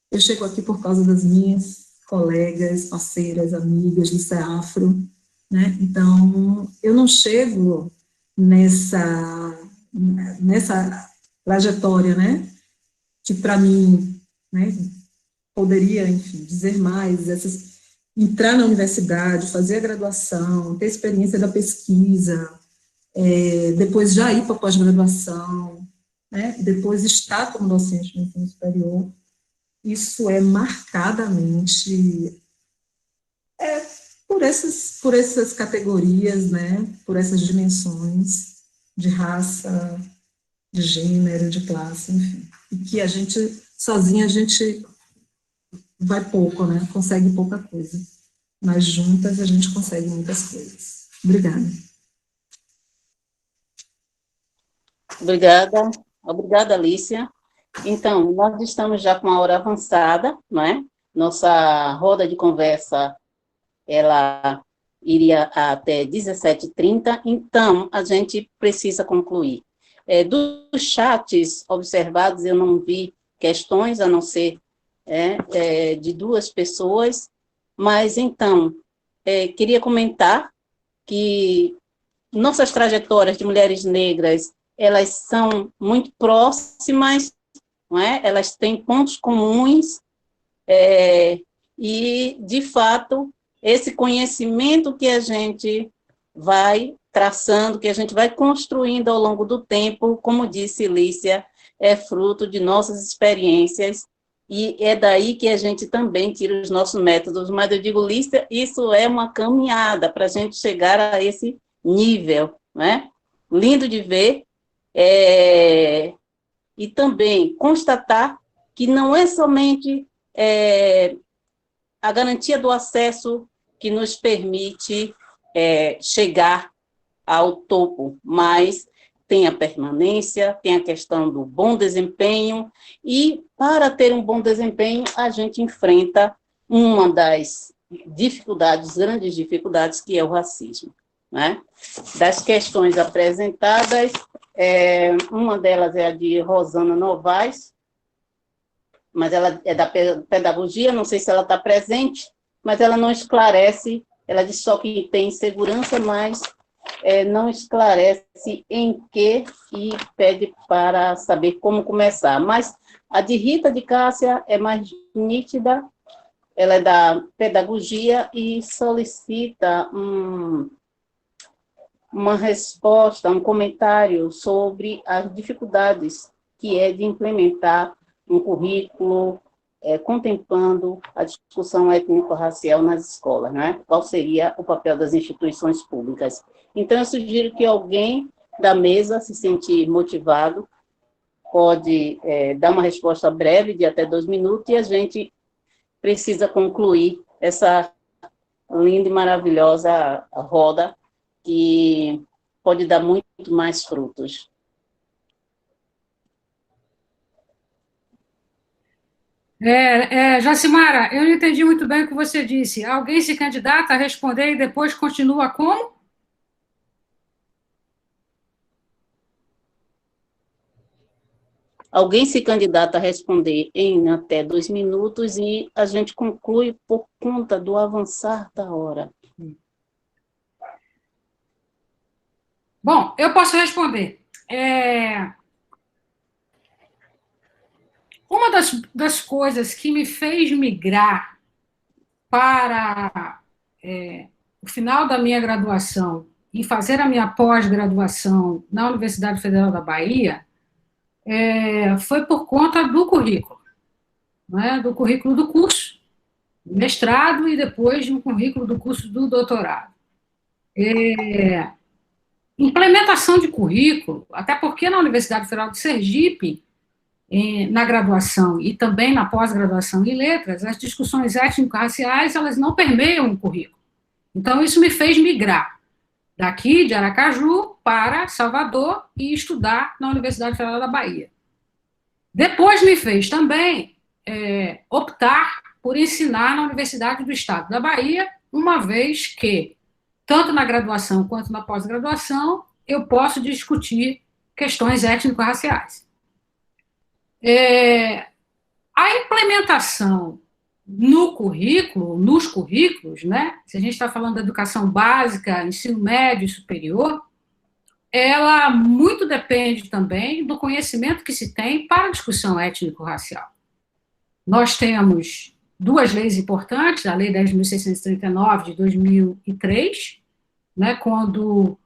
Eu chego aqui por causa das minhas colegas, parceiras, amigas do CEAFRO, né? Então, eu não chego nessa trajetória, né, que para mim, né, poderia, enfim, dizer mais, entrar na universidade, fazer a graduação, ter experiência da pesquisa, depois já ir para a pós-graduação, né, depois estar como docente no ensino superior, isso é marcadamente por essas categorias, né, por essas dimensões de raça, de gênero, de classe, enfim. E que a gente, sozinha, a gente vai pouco, né? Consegue pouca coisa. Mas juntas a gente consegue muitas coisas. Obrigada. Obrigada, Alicia. Então, nós estamos já com a hora avançada, não é? Nossa roda de conversa, ela iria até 17h30, então a gente precisa concluir. Dos chats observados, eu não vi questões, a não ser de 2 pessoas, mas, então, queria comentar que nossas trajetórias de mulheres negras, elas são muito próximas, não é? Elas têm pontos comuns, e, de fato, esse conhecimento que a gente vai traçando, que a gente vai construindo ao longo do tempo, como disse Lícia, é fruto de nossas experiências, e é daí que a gente também tira os nossos métodos. Mas eu digo, Lícia, isso é uma caminhada para a gente chegar a esse nível, né? Lindo de ver, e também constatar que não é somente a garantia do acesso que nos permite chegar ao topo, mas tem a permanência, tem a questão do bom desempenho, e para ter um bom desempenho, a gente enfrenta uma das dificuldades, grandes dificuldades, que é o racismo, né? Das questões apresentadas, uma delas é a de Rosana Novaes, mas ela é da pedagogia, não sei se ela está presente, mas ela não esclarece, ela diz só que tem segurança, mas não esclarece em que, e pede para saber como começar. Mas a de Rita de Cássia é mais nítida, ela é da pedagogia e solicita uma resposta, um comentário sobre as dificuldades que é de implementar um currículo contemplando a discussão étnico-racial nas escolas, né? Qual seria o papel das instituições públicas? Então, eu sugiro que alguém da mesa se sentir motivado, pode dar uma resposta breve, de até 2 minutos, e a gente precisa concluir essa linda e maravilhosa roda, que pode dar muito mais frutos. Jacimara, eu não entendi muito bem o que você disse. Alguém se candidata a responder e depois continua como? Alguém se candidata a responder em até 2 minutos e a gente conclui por conta do avançar da hora. Bom, eu posso responder. Uma das coisas que me fez migrar para o final da minha graduação e fazer a minha pós-graduação na Universidade Federal da Bahia foi por conta do currículo, né? Do currículo do curso, mestrado, e depois de um currículo do curso do doutorado. Implementação de currículo, até porque na Universidade Federal de Sergipe, na graduação e também na pós-graduação em letras, as discussões étnico-raciais, elas não permeiam o currículo. Então, isso me fez migrar daqui, de Aracaju, para Salvador, e estudar na Universidade Federal da Bahia. Depois me fez também optar por ensinar na Universidade do Estado da Bahia, uma vez que, tanto na graduação quanto na pós-graduação, eu posso discutir questões étnico-raciais. A implementação no currículo, nos currículos, né? Se a gente está falando da educação básica, ensino médio e superior, ela muito depende também do conhecimento que se tem para a discussão étnico-racial. Nós temos duas leis importantes, a Lei 10.639 de 2003, né, quando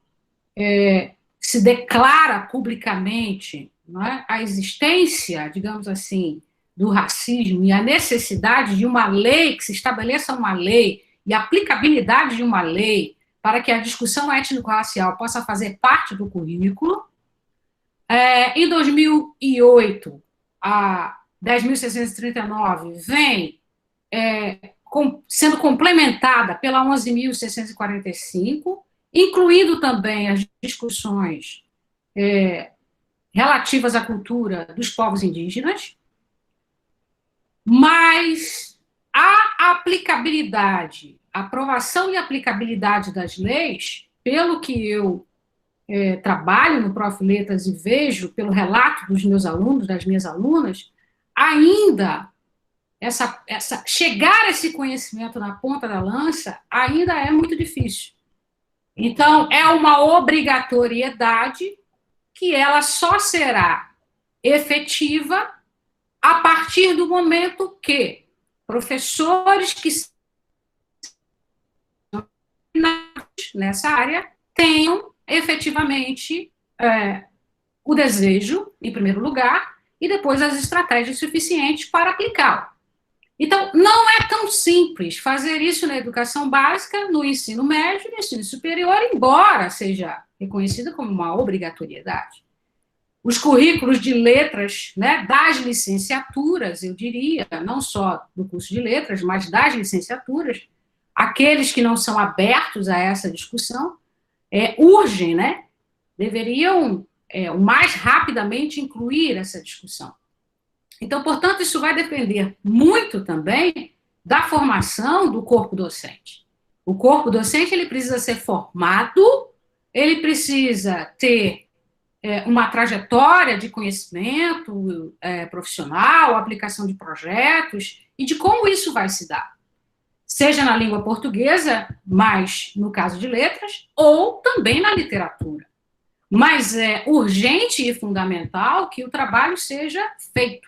se declara publicamente, né, a existência, digamos assim, do racismo e a necessidade de uma lei, que se estabeleça uma lei e a aplicabilidade de uma lei para que a discussão étnico-racial possa fazer parte do currículo. Em 2008, a 10.639 vem sendo complementada pela 11.645, incluindo também as discussões relativas à cultura dos povos indígenas, mas a aplicabilidade, a aprovação e aplicabilidade das leis, pelo que eu trabalho no Prof. Letras e vejo pelo relato dos meus alunos, das minhas alunas, ainda chegar a esse conhecimento na ponta da lança ainda é muito difícil. Então, é uma obrigatoriedade que ela só será efetiva a partir do momento que professores que estão nessa área tenham efetivamente o desejo, em primeiro lugar, e depois as estratégias suficientes para aplicá-lo. Então, não é tão simples fazer isso na educação básica, no ensino médio e no ensino superior, embora seja reconhecido como uma obrigatoriedade. Os currículos de letras, né, das licenciaturas, eu diria, não só do curso de letras, mas das licenciaturas, aqueles que não são abertos a essa discussão, urgem, né, deveriam o mais rapidamente incluir essa discussão. Então, portanto, isso vai depender muito também da formação do corpo docente. O corpo docente ele precisa ser formado, ele precisa ter uma trajetória de conhecimento profissional, aplicação de projetos, e de como isso vai se dar. Seja na língua portuguesa, mas no caso de letras, ou também na literatura. Mas é urgente e fundamental que o trabalho seja feito.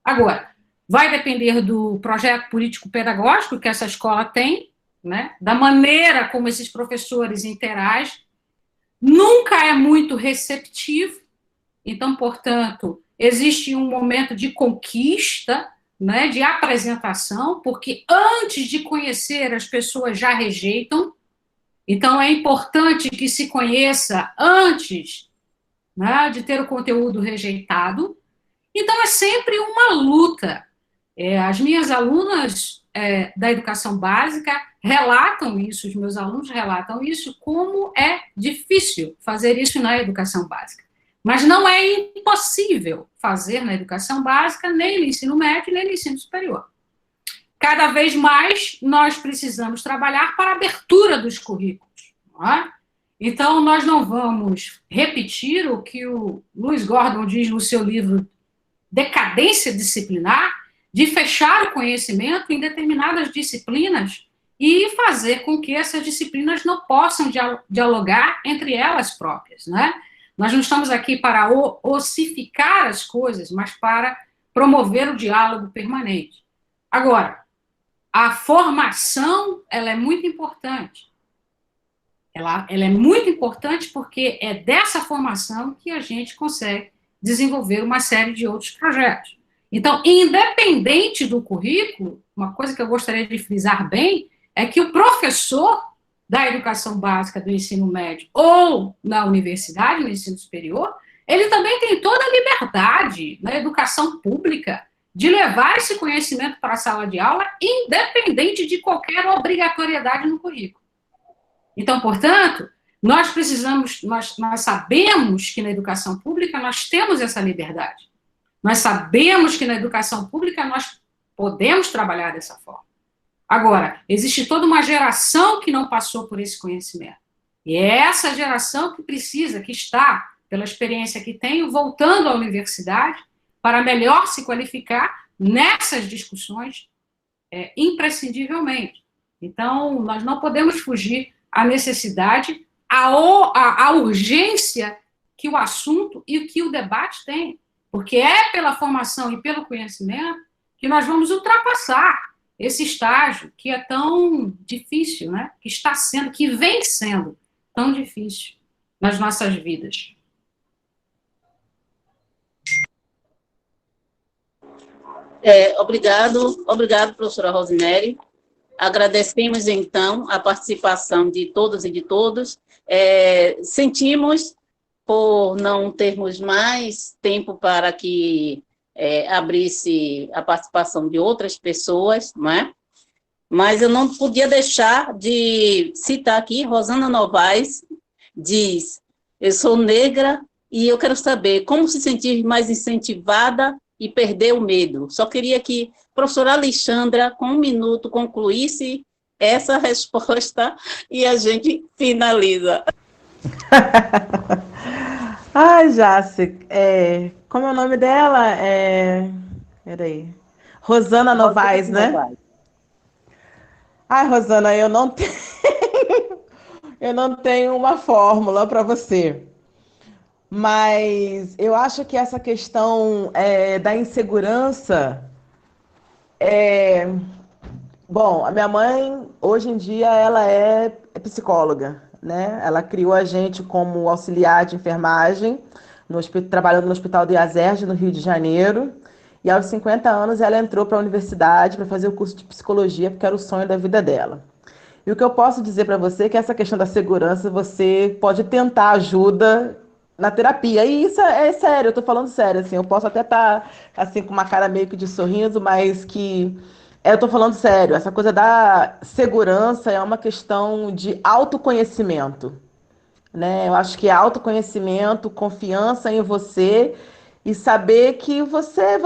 Agora, vai depender do projeto político-pedagógico que essa escola tem, né, da maneira como esses professores interagem. Nunca é muito receptivo, então, portanto, existe um momento de conquista, né, de apresentação, porque antes de conhecer as pessoas já rejeitam, então é importante que se conheça antes, né, de ter o conteúdo rejeitado. Então é sempre uma luta. As minhas alunas da educação básica relatam isso, os meus alunos relatam isso, como é difícil fazer isso na educação básica. Mas não é impossível fazer na educação básica, nem no ensino médio, nem no ensino superior. Cada vez mais nós precisamos trabalhar para a abertura dos currículos. Não é? Então, nós não vamos repetir o que o Lewis Gordon diz no seu livro Decadência Disciplinar, de fechar o conhecimento em determinadas disciplinas e fazer com que essas disciplinas não possam dialogar entre elas próprias, né? Nós não estamos aqui para ossificar as coisas, mas para promover o diálogo permanente. Agora, a formação, ela é muito importante. Ela é muito importante porque é dessa formação que a gente consegue desenvolver uma série de outros projetos. Então, independente do currículo, uma coisa que eu gostaria de frisar bem é que o professor da educação básica do ensino médio ou na universidade, no ensino superior, ele também tem toda a liberdade na educação pública de levar esse conhecimento para a sala de aula, independente de qualquer obrigatoriedade no currículo. Então, portanto, nós sabemos que na educação pública nós temos essa liberdade. Nós sabemos que na educação pública nós podemos trabalhar dessa forma. Agora, existe toda uma geração que não passou por esse conhecimento. E é essa geração que precisa, que está, pela experiência que tenho, voltando à universidade para melhor se qualificar nessas discussões imprescindivelmente. Então, nós não podemos fugir à necessidade, à urgência que o assunto e que o debate tem, porque é pela formação e pelo conhecimento que nós vamos ultrapassar esse estágio que é tão difícil, né? Que está sendo, que vem sendo tão difícil nas nossas vidas. Obrigado, professora Rosemary. Agradecemos, então, a participação de todos e de todos. Sentimos por não termos mais tempo para que abrisse a participação de outras pessoas, não é? Mas eu não podia deixar de citar aqui, Rosana Novaes diz, eu sou negra e eu quero saber como se sentir mais incentivada e perder o medo. Só queria que a professora Alexandra, com 1 minuto, concluísse essa resposta e a gente finaliza. Ai, Jace, como é o nome dela? Peraí. Rosana Novaes, né? Novaes. Ai, Rosana, eu não tenho uma fórmula para você. Mas eu acho que essa questão da insegurança Bom, a minha mãe, hoje em dia, ela é psicóloga, né? Ela criou a gente como auxiliar de enfermagem, trabalhando no Hospital do Iazerge, no Rio de Janeiro. E aos 50 anos ela entrou para a universidade para fazer o curso de psicologia, porque era o sonho da vida dela. E o que eu posso dizer para você é que essa questão da segurança, você pode tentar ajuda na terapia. E isso é sério, eu tô falando sério, assim, eu posso até estar assim com uma cara meio que de sorriso, mas que eu tô falando sério. Essa coisa da segurança é uma questão de autoconhecimento, né? Eu acho que é autoconhecimento, confiança em você e saber que você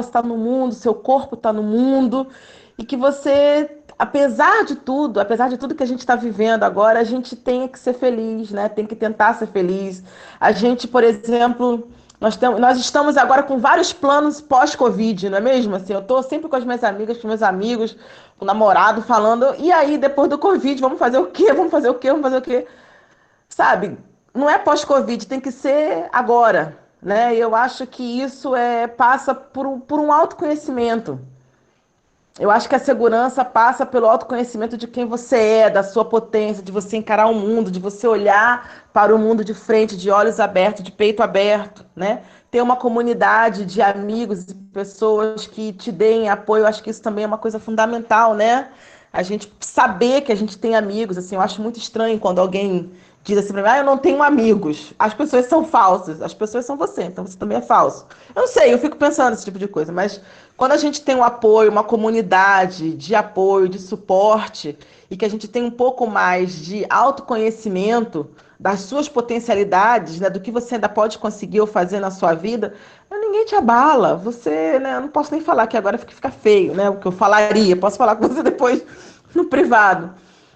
está no mundo, seu corpo está no mundo e que você, apesar de tudo que a gente está vivendo agora, a gente tem que ser feliz, né? Tem que tentar ser feliz. A gente, por exemplo, nós estamos agora com vários planos pós-Covid, não é mesmo? Assim, eu estou sempre com as minhas amigas, com meus amigos, com o namorado, falando, e aí, depois do Covid, vamos fazer o quê? Vamos fazer o quê? Vamos fazer o quê? Sabe? Não é pós-Covid, tem que ser agora, né? E eu acho que isso passa por um autoconhecimento. Eu acho que a segurança passa pelo autoconhecimento de quem você é, da sua potência, de você encarar o mundo, de você olhar para o mundo de frente, de olhos abertos, de peito aberto, né? Ter uma comunidade de amigos e pessoas que te deem apoio, eu acho que isso também é uma coisa fundamental, né? A gente saber que a gente tem amigos, assim, eu acho muito estranho quando alguém diz assim pra mim, eu não tenho amigos. As pessoas são falsas, as pessoas são você, então você também é falso. Eu não sei, eu fico pensando nesse tipo de coisa, mas quando a gente tem um apoio, uma comunidade de apoio, de suporte, e que a gente tem um pouco mais de autoconhecimento das suas potencialidades, né, do que você ainda pode conseguir ou fazer na sua vida, ninguém te abala. Você, né, eu não posso nem falar que agora fica feio, né, o que eu falaria, posso falar com você depois no privado.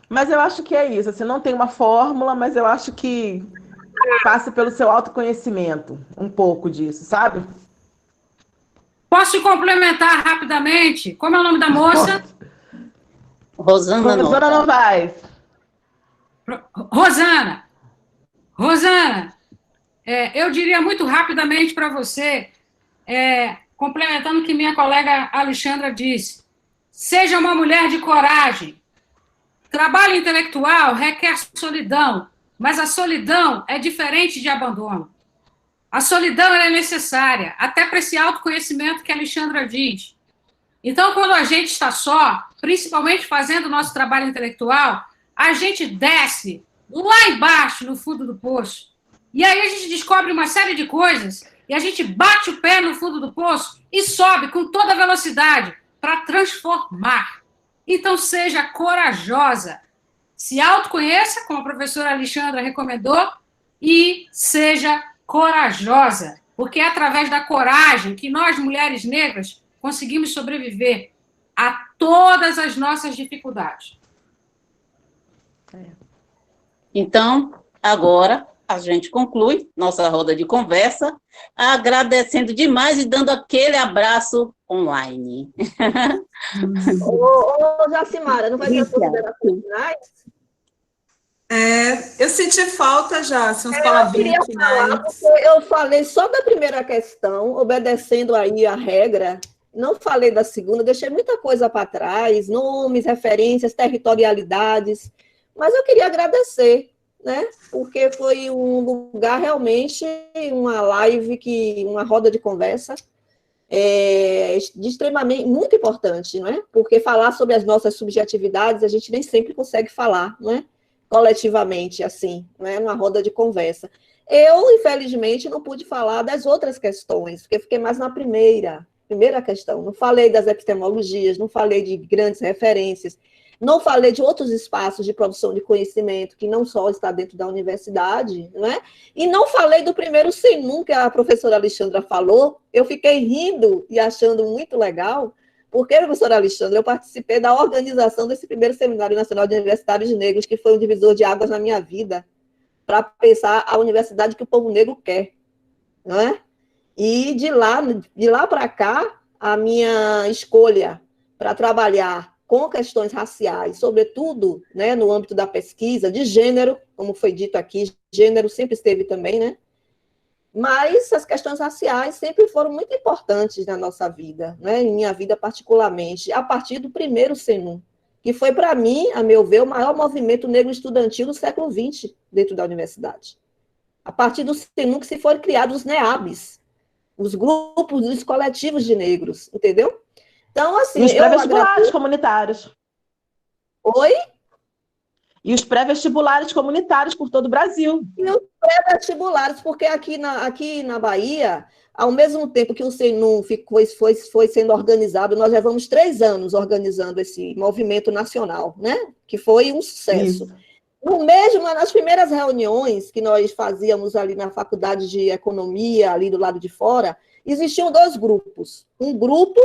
Mas eu acho que é isso, assim, não tem uma fórmula, mas eu acho que passa pelo seu autoconhecimento, um pouco disso, sabe? Posso complementar rapidamente? Como é o nome da moça? Rosana Novaes. Rosana, eu diria muito rapidamente para você, complementando o que minha colega Alexandra disse, seja uma mulher de coragem. Trabalho intelectual requer solidão, mas a solidão é diferente de abandono. A solidão é necessária, até para esse autoconhecimento que a Alexandra diz. Então, quando a gente está só, principalmente fazendo o nosso trabalho intelectual, a gente desce lá embaixo, no fundo do poço. E aí a gente descobre uma série de coisas, e a gente bate o pé no fundo do poço e sobe com toda a velocidade para transformar. Então, seja corajosa. Se autoconheça, como a professora Alexandra recomendou, e seja corajosa, porque é através da coragem que nós, mulheres negras, conseguimos sobreviver a todas as nossas dificuldades. Então, agora a gente conclui nossa roda de conversa, agradecendo demais e dando aquele abraço online. Ô, Jacimara, não vai ter as considerações finais? Eu senti falta já, são as Eu palavrinhas queria falar, finais. porque eu falei só da primeira questão, obedecendo aí a regra, não falei da segunda, deixei muita coisa para trás, nomes, referências, territorialidades, mas eu queria agradecer, né? Porque foi um lugar realmente, uma live, uma roda de conversa, de extremamente, muito importante, não é? Porque falar sobre as nossas subjetividades, a gente nem sempre consegue falar, não é? Coletivamente, assim, né, numa roda de conversa. Eu, infelizmente, não pude falar das outras questões, porque fiquei mais na primeira questão. Não falei das epistemologias, não falei de grandes referências, não falei de outros espaços de produção de conhecimento, que não só está dentro da universidade, né? E não falei do primeiro SENUM, que a professora Alexandra falou. Eu fiquei rindo e achando muito legal, porque, professora Alexandra, eu participei da organização desse primeiro Seminário Nacional de Universitários Negros, que foi um divisor de águas na minha vida, para pensar a universidade que o povo negro quer, não é? E de lá para cá, a minha escolha para trabalhar com questões raciais, sobretudo, né, no âmbito da pesquisa, de gênero, como foi dito aqui, gênero sempre esteve também, né? Mas as questões raciais sempre foram muito importantes na nossa vida, né? Em minha vida particularmente, a partir do primeiro SENUM, que foi, para mim, a meu ver, o maior movimento negro estudantil do século XX dentro da universidade. A partir do SENUM que se foram criados os NEABs, os grupos, os coletivos de negros, entendeu? Então, assim, E os pré-vestibulares comunitários. Oi? E os pré-vestibulares comunitários por todo o Brasil. E os pré-vestibulares, porque aqui na Bahia, ao mesmo tempo que o SENUM foi sendo organizado, nós levamos 3 anos organizando esse movimento nacional, né? Que foi um sucesso. Isso. Nas primeiras reuniões que nós fazíamos ali na Faculdade de Economia, ali do lado de fora, existiam 2 grupos. Um grupo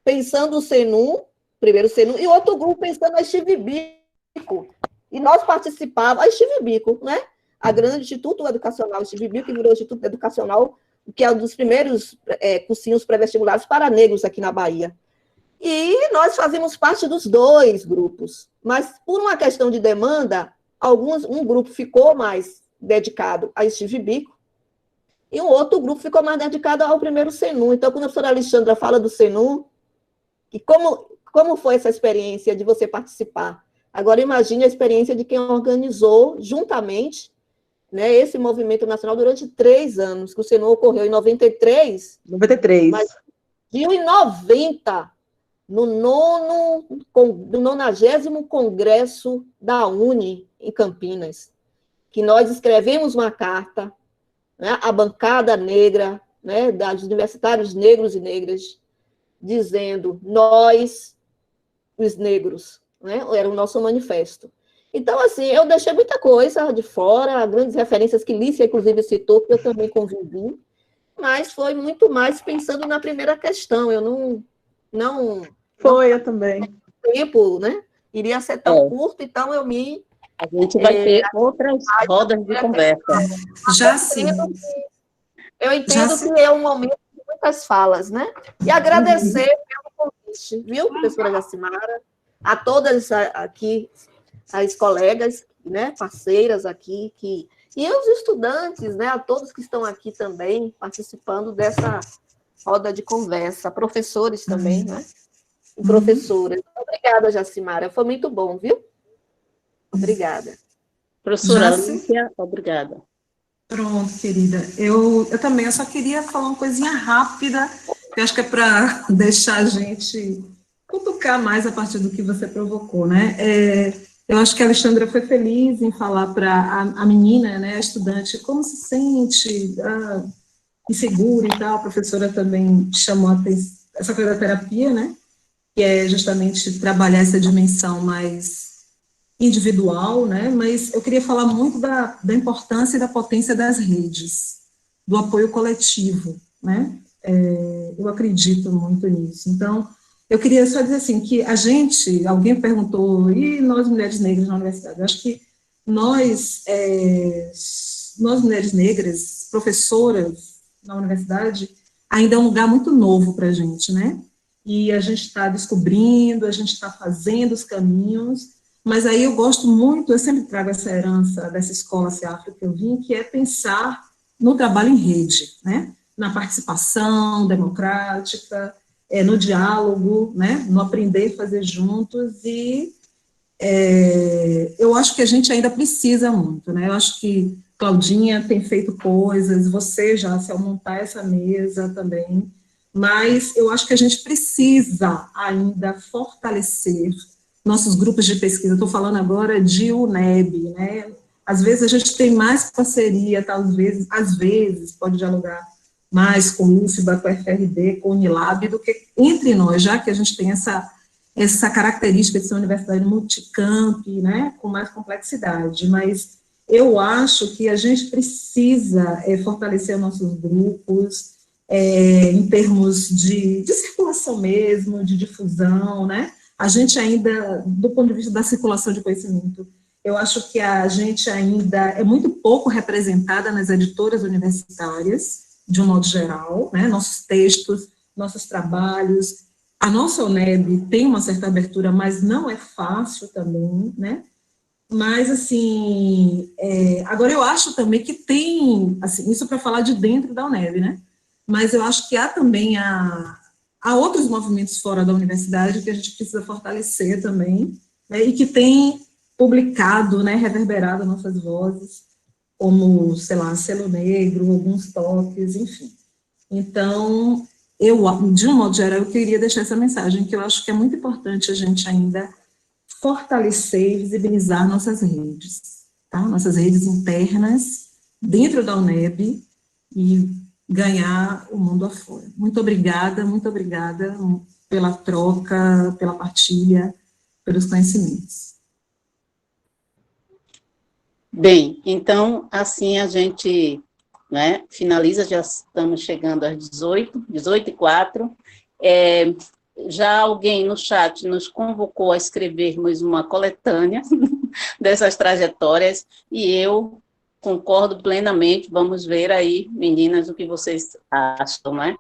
pensando o SENUM, primeiro SENUM, e outro grupo pensando a Steve Biko. E nós participávamos, a Steve Biko, né? A grande Instituto Educacional Steve Biko, que virou Instituto Educacional, que é um dos primeiros cursinhos pré-vestibulares para negros aqui na Bahia. E nós fazíamos parte dos 2 grupos. Mas, por uma questão de demanda, um grupo ficou mais dedicado a Steve Biko, e um outro grupo ficou mais dedicado ao primeiro SENUM. Então, quando a professora Alexandra fala do SENUM, e como foi essa experiência de você participar? Agora, imagine a experiência de quem organizou juntamente, né, esse movimento nacional durante 3 anos, que o SENUM ocorreu em 93. 93. Mas em 90, no 90º Congresso da UNE, em Campinas, que nós escrevemos uma carta, né, a bancada negra, né, dos universitários negros e negras, dizendo, nós, os negros, né, era o nosso manifesto. Então, assim, eu deixei muita coisa de fora, grandes referências que Lícia, inclusive, citou, que eu também convivi, mas foi muito mais pensando na primeira questão. Eu eu também. O tempo, né, iria ser tão curto, então a gente vai ter outras rodas de conversa. Já sim. Eu entendo que é um momento de muitas falas, né? E agradecer pelo convite, viu, professora Jacimara, a todas aqui, as colegas, né, parceiras aqui, e aos estudantes, né, a todos que estão aqui também participando dessa roda de conversa, professores também, né? E professoras. Obrigada, Jacimara, foi muito bom, viu? Obrigada. Professora Lícia, obrigada. Pronto, querida. Eu também, eu só queria falar uma coisinha rápida, que eu acho que é para deixar a gente cutucar mais a partir do que você provocou, né? Eu acho que a Alexandra foi feliz em falar para a menina, né, a estudante, como se sente insegura e tal. A professora também chamou essa coisa da terapia, né, que é justamente trabalhar essa dimensão mais individual, né, mas eu queria falar muito da importância e da potência das redes, do apoio coletivo, né? Eu acredito muito nisso. Então, eu queria só dizer assim, que a gente, alguém perguntou, e nós mulheres negras na universidade? Eu acho que nós mulheres negras, professoras na universidade, ainda é um lugar muito novo para a gente, né? E a gente está descobrindo, a gente está fazendo os caminhos, mas aí eu gosto muito, eu sempre trago essa herança dessa escola CEAFRO que eu vim, que é pensar no trabalho em rede, né? Na participação democrática, no diálogo, né? No aprender a fazer juntos, e eu acho que a gente ainda precisa muito, né? Eu acho que Claudinha tem feito coisas, você já, se ao montar essa mesa também, mas eu acho que a gente precisa ainda fortalecer nossos grupos de pesquisa. Estou falando agora de UNEB, né? Às vezes a gente tem mais parceria, talvez, às vezes, pode dialogar mais com o UFBA, com a FRD, com o Unilab, do que entre nós, já que a gente tem essa característica de ser uma universidade multicamp, né, com mais complexidade, mas eu acho que a gente precisa fortalecer nossos grupos, em termos de circulação mesmo, de difusão, né, a gente ainda, do ponto de vista da circulação de conhecimento, eu acho que a gente ainda é muito pouco representada nas editoras universitárias, de um modo geral, né, nossos textos, nossos trabalhos. A nossa UNEB tem uma certa abertura, mas não é fácil também, né? Mas, assim, agora eu acho também que tem, assim, isso para falar de dentro da UNEB, né? Mas eu acho que há também, há outros movimentos fora da universidade que a gente precisa fortalecer também, né? E que tem publicado, né, reverberado nossas vozes, como, sei lá, Selo Negro, alguns toques, enfim. Então, de um modo geral, eu queria deixar essa mensagem, que eu acho que é muito importante a gente ainda fortalecer e visibilizar nossas redes, tá? Nossas redes internas, dentro da UNEB, e ganhar o mundo afora. Muito obrigada pela troca, pela partilha, pelos conhecimentos. Bem, então, assim a gente, né, finaliza, já estamos chegando às 18h04. Já alguém no chat nos convocou a escrevermos uma coletânea dessas trajetórias, e eu concordo plenamente. Vamos ver aí, meninas, o que vocês acham, né?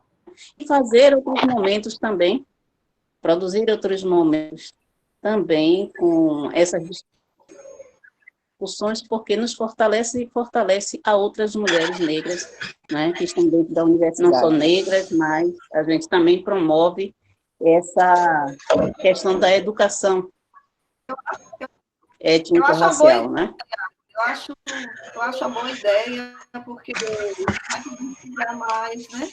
E fazer outros momentos também, produzir outros momentos também com essas discussões, porque nos fortalece e fortalece a outras mulheres negras, né, que estão dentro da universidade, não só negras, mas a gente também promove essa questão da educação étnico-racial, né? Eu acho uma boa ideia, porque vai precisar mais, né?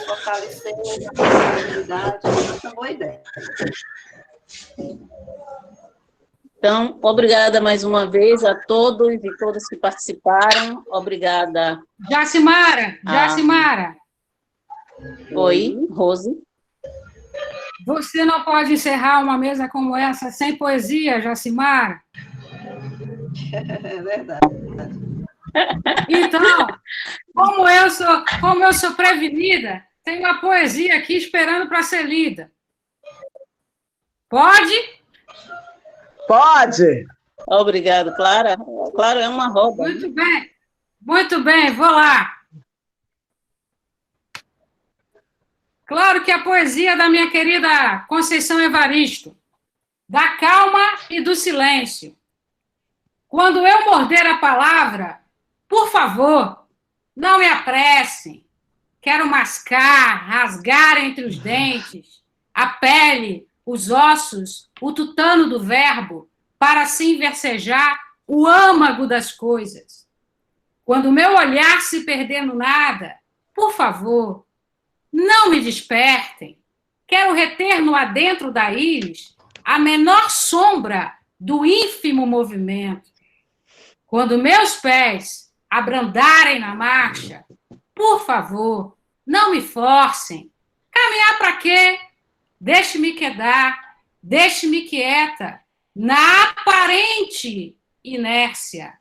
Fortalecer a comunidade, eu acho uma boa ideia. Então, obrigada mais uma vez a todos e todas que participaram. Obrigada. Jacimara! Oi, Rose. Você não pode encerrar uma mesa como essa sem poesia, Jacimara? É verdade. Então, como eu sou prevenida, tem uma poesia aqui esperando para ser lida. Pode? Pode! Obrigado, Clara. Clara é uma roda. Muito bem, vou lá. Claro que a poesia da minha querida Conceição Evaristo, da calma e do silêncio. Quando eu morder a palavra, por favor, não me apressem. Quero mascar, rasgar entre os dentes, a pele, os ossos, o tutano do verbo, para assim versejar o âmago das coisas. Quando meu olhar se perder no nada, por favor, não me despertem. Quero reter no adentro da íris a menor sombra do ínfimo movimento. Quando meus pés abrandarem na marcha, por favor, não me forcem. Caminhar para quê? Deixe-me quedar, deixe-me quieta, na aparente inércia.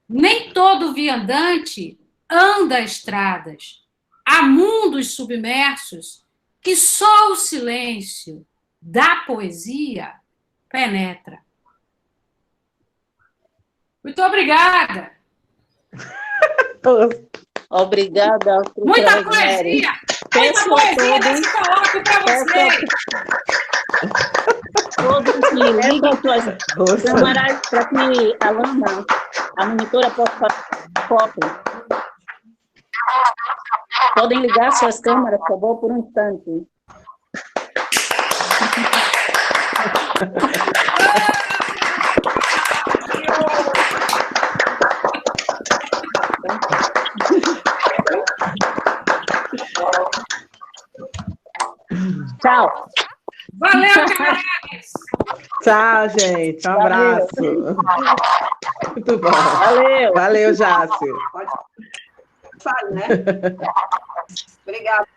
Nem todo viandante anda estradas, há mundos submersos que só o silêncio da poesia penetra. Muito obrigada. Obrigada. Muita poesia! Muita poesia nesse colóquio para vocês! Todos que ligam suas câmeras para que a Lana, a monitora, possa fazer foto. Podem ligar suas câmeras, por favor, por um instante. Tchau. Valeu, camaradas! Tchau, gente. Um abraço. Muito bom. Valeu. Valeu, Jássio. Pode falar, né? Obrigada.